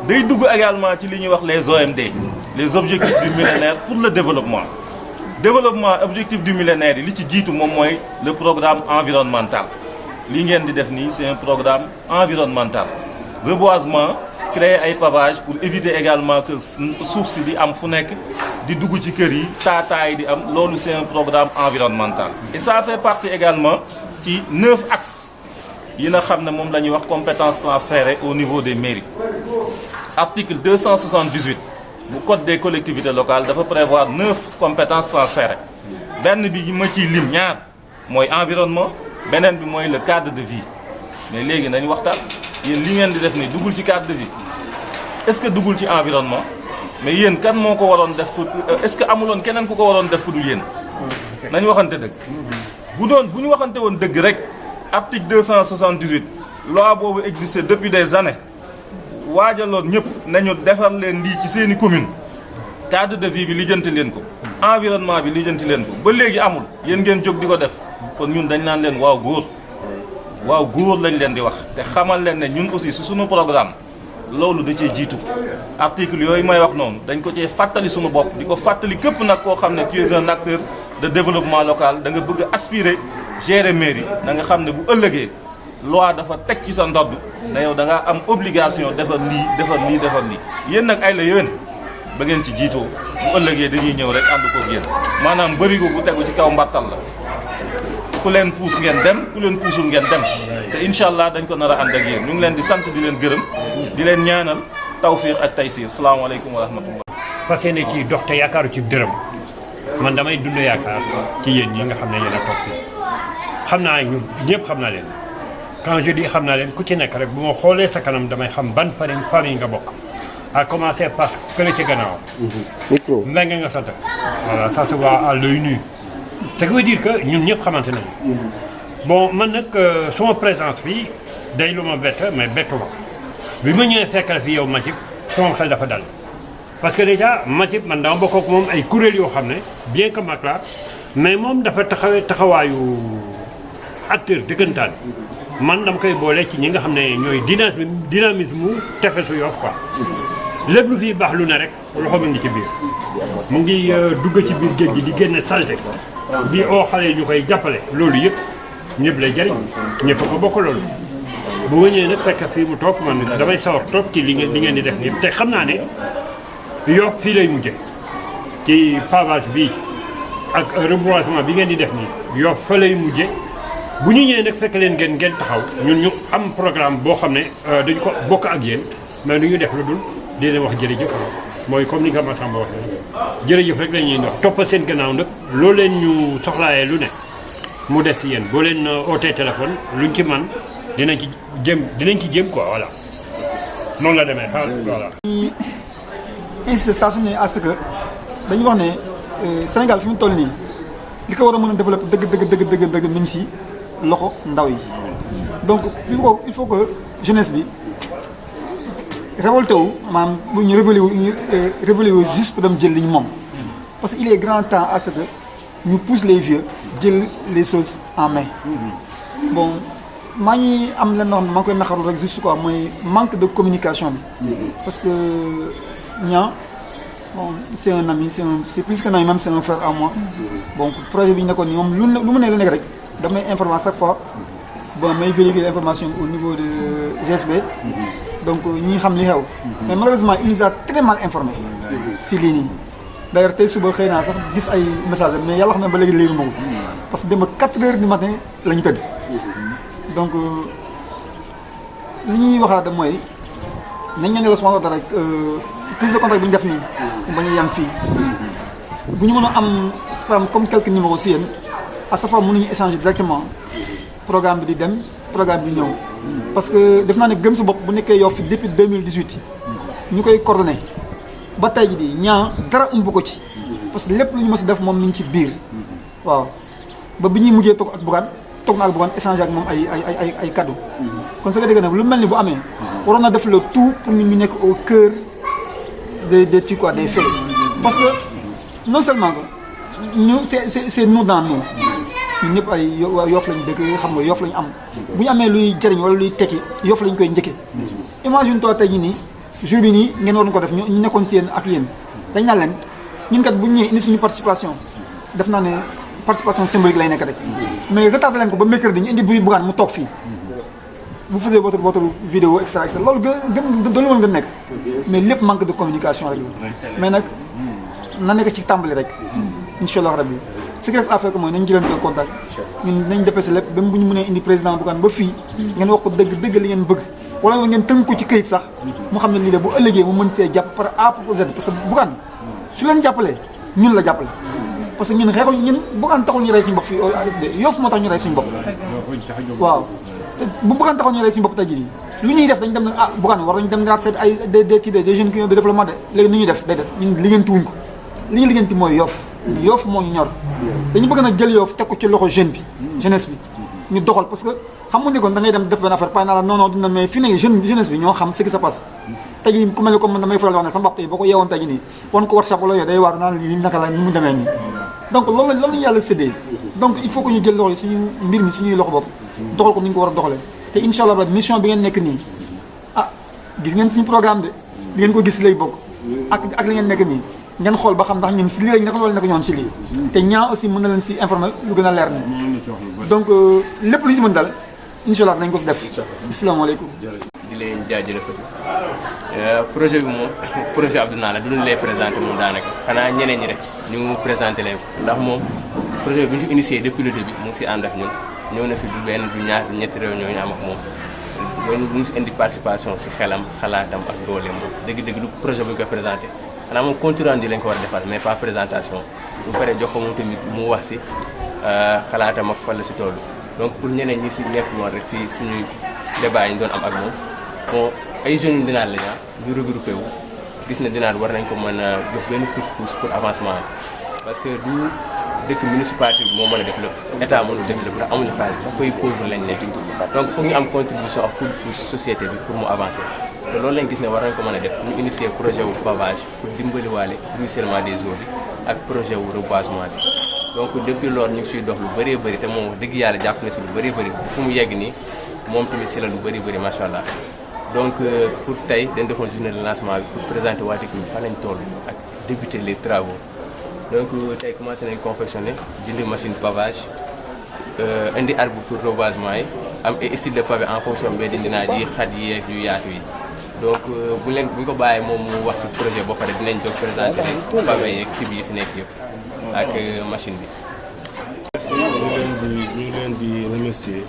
day dugg également ci li ñuy wax les OMD les objectifs du millénaire pour le développement objectif du millénaire yi li ci jiitu moom mooy le programme environnemental li ngeen di def nii c'est un programme environnemental reboisement créer ay pavage pour éviter également que suuf si di am fu nekk di dugg ci kër yi taataay di am loolu c'est un programme environnemental et ça fait partie également ci 9 axes yi nga xam ne moom la ñuy wax compétences transférées au niveau des mairies article 278 bu code des collectivités locales dafa prévoir 9 compétences transférées benn bi ma ciy lim ñaar mooy environnement beneen bi mooy le cadre de vie mais léegi nañ waxtaan yéen li ngeen di def nii duggul ci cadre de vie est-ce que duggul ci environnement mais yéen kan moo ko waroon def pour est-ce que amuloon keneen ku ko waroon def ku dul yéen nañ waxante dëgg bu ñu waxante woon dëgg rek article 278 loi boobu existé depuis des années waajaloon ñëpp nañu defar leen lii ci seeni commune cadre de vie bi lijjanti leen ko environnement bi lijjanti leen ko ba léegi amul yéen ngeen jóg di ko def kon ñun dañ naan leen waaw góor lañ leen di wax te xamal leen ne ñun aussi su suñu programme loolu da cee jiitu article yooyu may wax noonu dañ ko cee fàttali suñu bopp di ko fàttali képp nag koo xam ne tu es un acteur de développement local da nga bëgg a aspirer gérer mairie da nga xam ne bu ëllëgee loi dafa teg ci sa ndodd ne yow da ngaa am obligation defar lii yéen nag ay la yéwén ba ngeen ci jiitoo bu ëllëgee dañuy ñëw rek ànd koog yéen maanaam bërigo bu tegu ci kaw mbattal la ku leen puus ngeen dem ku leen puusul ngeen dem te incha allah dañ ko nar a ànd ak yéen ñu ngi leen di sant di leen gërëm di leen ñaanal tawfiq ak taysir salaamaaleykum wa rahmatullah. fas yéene ci dox te yaakaaru ci dërëm man damay dund yaakaar ci yéen ñi nga xam ne yéen a toog fii xam naa ñu ñëpp xam naa leen quand je dis xam naa leen ku ci nekk rek bu ma xoolee sa kanam damay xam ban famille nga bokk à commencer par kële ci gannaaw. micro mbéy nga sant. voilà ça se voit à l'œil nu. ce qui veut dire que ñun ñëpp xamante nañu. bon man nag sama présence fii day lu ma bett mais bettu ma bi ma ñëwee fekk la fi yow Mathieu sama xel dafa dal parce que déjà Mathieu man dama bokk ak moom ay kuréel yoo xam ne bien que mag la mais moom dafa taxawaayu acteur dëggantaan man dama koy boole ci ñi nga xam ne ñooy dynamisme tefesu Yoff quoi lépp lu fiy baax lu ne rek loxo mu ngi ci biir mu ngi dugg ci biir géej gi di génne saleté bi oo xale yi ñu koy jàppale loolu yëpp ñëpp lay jariñ ñëpp ko bokk loolu bu ma ñëwee nag fekk fii mu toog man damay sawar toog ci li ngeen di def nii te xam naa ne Yoff fii lay mujje ci pavage bi ak reboisement bi ngeen di def nii Yoff fa lay mujje bu ñu ñëwee nag fekk leen ngeen taxaw ñun ñu am programme boo xam ne dañu ko bokk ak yéen mais du ñu def lu dul di leen wax jërëjëf mooy comme ni nga Massamba waxee jërëjëf rek la ñuy wax topp seen gannaaw nag loo leen ñu soxlaayee lu ne mu des ci yéen boo leen ootee téléphone luñ ci man dinañ ci jéem quoi voilà noonu la demee voilà. ñu insisté saa su ne à ce que dañu wax ne Sénégal fi mu toll nii li ko war a mën a développer dëgg mi ngi si loxo ndaw yi donc il faut que jeunesse bi révolté wu maanaam bu ñu révolé wu juste pour dem jël li ñu moom parce qu'il est grand temps à ce que ñu pousse les vieux jël les choses en main. Bon maa ngi am leen loo xam ne maa ngi koy naqaru rek juste quoi mooy manque de communication bi. Parce que Niang bon c'est un ami c'est plus qu'un ami même c'est un frère à moi. Donc projet bi ñu nekkoon nii moom lu mu ne lu nekk rek damay informer chaque fois bon may vérifier l'information au niveau de GSB. Donc ñi xam li xew. Mais malheureusement il nous a très mal informé si lii nii. D'ailleurs tey suba xëy naa sax gis ay messages mais yàlla xam ne ba léegi léegi ma ko parce que dem ba 4 heures du matin la ñu tëdd. Donc li ñuy waxaat mooy nañ leen responsable rek prise de contact bi ñu def nii bañ a yem fii bu ñu mën a am par comme quelques numéros si yéen à chaque fois mënuñu échanger directement programme bi di dem programme bi ñëw. Parce que def naa ne gëm sa bopp bu nekkee yow fi depuis 2018 ñu koy coordonné ba tey jii di Niang dara umb ko ci parce que lépp lu ñu mës a def moom ni ñu ci biir waaw ba bi ñuy mujjee toog ak Bougane toog na ak Bougane échanger ak moom ay cadeau. Kon sa nga dégg nag lu mel ni bu amee waroon na def le tout pour ñu nekk au cœur des trucs quoi des faits parce que non seulement que ñu c'est nous dans nous ñun ñëpp ay Yoff lañu dëkk xam nga Yoff lañu am bu ñu amee luy jëriñ wala luy tekki Yoff lañu koy njëkkee. Imagine toi tey jii nii jour bi nii ngeen waroon ko def ñu nekkoon si yéen ak yéen dañ naan leen ñun kat bu ñu ñëwee indi suñu participation def naa ne participation symbolique lay nekk rek mais retardé leen ko ba mercredi ñu indi buy Bougane mu toog fii bu faisee votre vidéo extra loolu gën doon woon nga nekk mais lépp manque de communication rek la mais nag na nekk ci tàmbali rek incha allah rabbi ce qui reste à faire que mooy nañ jëlante contact ñun nañ dépêché lépp ba bu ñu mënee indi président Bougane ba fii ngeen wax ko dëgg li ngeen bëgg wala ngeen tënk ko ci këyit sax mu xam ne lii de bu ëllëgee mu mën see jàpp par A pour Z parce que Bougane su leen jàppalee ñun la jàppale parce que ñun xeexuñ ñun Bougane taxul ñu rey suñu bopp fii Yoff moo tax ñu rey suñu bopp waaw te bu Bougane taxul ñu rey suñu bopp tey jii lu ñuy def dañ dem ne Bougane war nañ dem naat seet ay des jeunes qui ont de développement de léegi nu ñuy def day def ñun liggéeyanti wuñ ko li ñu liggéeyanti mooy Yoff moo ñu ñor dañu bëgg nag jël Yoff teg ko ci loxo jeune bi jeunesse bi ñu doxal parce que xam nga ne kon da ngay dem def benn affaire pay naa la non dina mais fii ne jeunesse bi ñoo xam ce qui se passe tey jii ku mel ni comme man damay faral di wax ne sama bopp tey boo ko yeewoon tey jii nii wan ko WhatsApp wala yooyu day waar naan lii naka la ni mu demee nii donc loolu la yàlla séddee donc il faut que ñu jël loxo yi suñu mbir mi suñuy loxo bopp doxal ko ni ñu ko war a doxalee te incha allah mission bi ngeen nekk nii gis ngeen suñu programme de di ngeen ko gis lay bokk ak li ngeen nekk nii ngeen xool ba xam ndax ñun si lii lañ nekk wala nekk ñoon si lii te Niang aussi mën na leen si informer lu gën a leer ni donc lépp lu ñu si mën daal incha allah nañ ko si def asalaamaaleykum. di leen jaajëfal projet bi moom projet Abdouna la du ñu lay présenté moom daanaka xanaa ñeneen ñi rek ñu présenté leen ko ndax moom projet bi ñu ko initié depuis le début mu ngi si ànd ak ñun ñëw na fi du benn du ñaar du ñetti réunion ñu am ak moom loolu bu ñu si indi participation si xelam xalaatam ak dooleem moom dëgg-dëgg du projet bu ñu koy présenté xanaa moom compte rendu lañ ko war a defal mais pas présentation bu paree jox ko moom tamit mu wax si xalaatam ak fan la si toll donc pour ñeneen ñi si nekk woon rek si suñuy débat yi ñu doon am ak moom bon ay jeunes yu Ndinaat lañ ñu regroupé wu gis na Ndinaat war nañ ko mën a jox benn coup de pouce pour avancement parce que du dëkk municipalité bi moo mën a def lépp état mënul def lépp ndax amuñu xaalis dafa koy pauvre lañ nekk donc foog ñu am contribution ak coup de pouce société bi pour mu avancer te loolu lañ gis ne war nañ ko mën a def ñu initier projet wu pavage pour dimbaliwaale ruissellement des eaux bi ak projet wu reboisement bi donc depuis loolu ñu ngi siy dox lu bëree bëri te moom dëgg yàlla jàpp na si lu bëree bëri fu mu yegg nii moom tamit si la lu bëri bëri macha allah donc pour tey dañ defoon journée de lancement bi pour présenter waa dëkk bi fan lañ toll ak débuter les travaux donc tey commencé nañ confectionner jëndi machine pavage indi arbre pour reboisement yi am ay style de pavé en fonction mbedd Ndinaat yi xat yi ak yu yaatu yi donc bu ñu ko bàyyee moom mu wax si projet boo pare dinañ jóg présenter leen pavé yeeg tib yi fi nekk yëpp ak machine bi. merci ñu ngi leen di remercier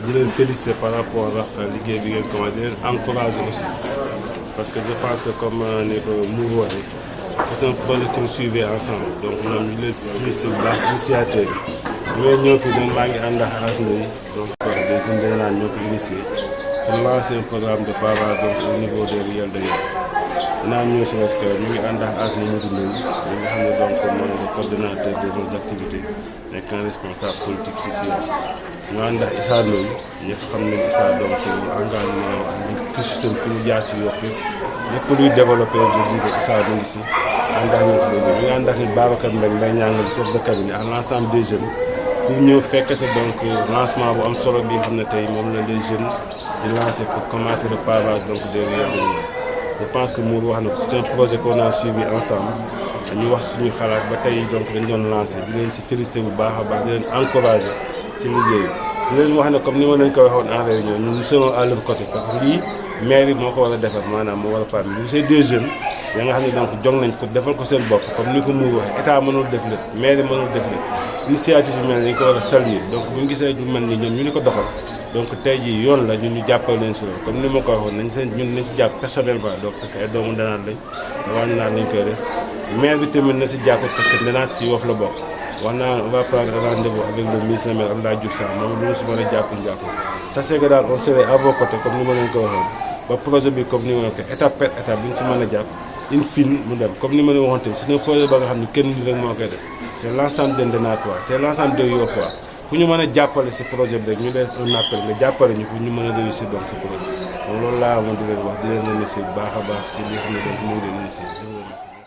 di leen féliciter par rapport ak liggéey bi ngeen commencé di leen encourager aussi parce que je pense que comme ni ko Mourou waxee c'est un projet que nous suivons ensemble donc ñoom ñu leen féliciter bu baax initiateur bi ñu ñëw fi doon maa ngi ànd ak Asno yi donc des jeunes Ndinaat ñoo ko initié pour lancer un programme de pavage donc au niveau des ruelles de Yoff naa ñëw si parce que ñu ngi ànd ak Asno Modou Ndoye ñi nga xam ne donc mooy le coordonnateur de nos activités nekk un responsable politique fii si Yoff ñu ànd ak Issa Ndoye ñëpp xam nañ Issa donc engagement ak fi mu jaar si Yoff yëpp lépp luy développé je dis que Issa mu ngi si ànd ak ñun si liggéey ñu ngi ànd ak ni Babacar Mbengue Mbaye ñaangal chef de cabinet à l'ensemble des jeunes pour ñëw fekk sa donc lancement bu am solo bi nga xam ne tey moom la les jeunes di lancer pour commencer le pavage donc des rues. Je pense que Mour wax na ko c'est un projet qu'on a suivi ensemble ñu wax suñu xalaat ba tey donc dañ doon lancer di leen si féliciter bu baax a baax di leen encourager si liggéey di leen wax ne comme ni ma leen ko waxoon en réunion ñun nous serons à leur côté parce que lii maire bi moo ko war a defar maanaam moo war a parmi bu c'est des jeunes ya nga xam ne donc jog nañ pour defal ko seen bopp comme ni ko Mour waxee état mënul def lépp maire mënul def lépp initiative yu mel ni dañ ko war a saluer donc bu ñu gisee lu mel ni ñun ñu ni ko doxal donc tey jii yoon la ñun ñu jàppale leen si loolu comme ni ma ko waxoon nañ seen ñun nañ si jàpp personnellement donc parce que ay doomu Ndenaat lañ wax naa lañ koy def maire bi tamit na si jàpp parce que Ndenaat si Yoff la bokk wax naa on va prendre rendez-vous avec le ministre le maire Abdoulaye Diouf Sarr moom lu mu si mën a jàpp ñu jàpp ça c'est que daal on serait à vos côtés comme ni ma leen ko waxoon ba projet bi comme ni ma ko étape par étape bi ñu si mën a jàpp in fine mu dem comme ni ma leen waxoon tamit c'est un projet ba nga xam ne kenn nit rek moo koy def c'est l'ensemble des Ndénatois c'est l'ensemble des Yoffois fu ñu mën a jàppale si projet bi rek ñu def un appel nga jàppale ñu pour ñu mën a réussir donc si projet donc loolu laa amoon di leen wax di leen remercier bu baax a baax si li nga xam ne donc ñu ngi leen initier.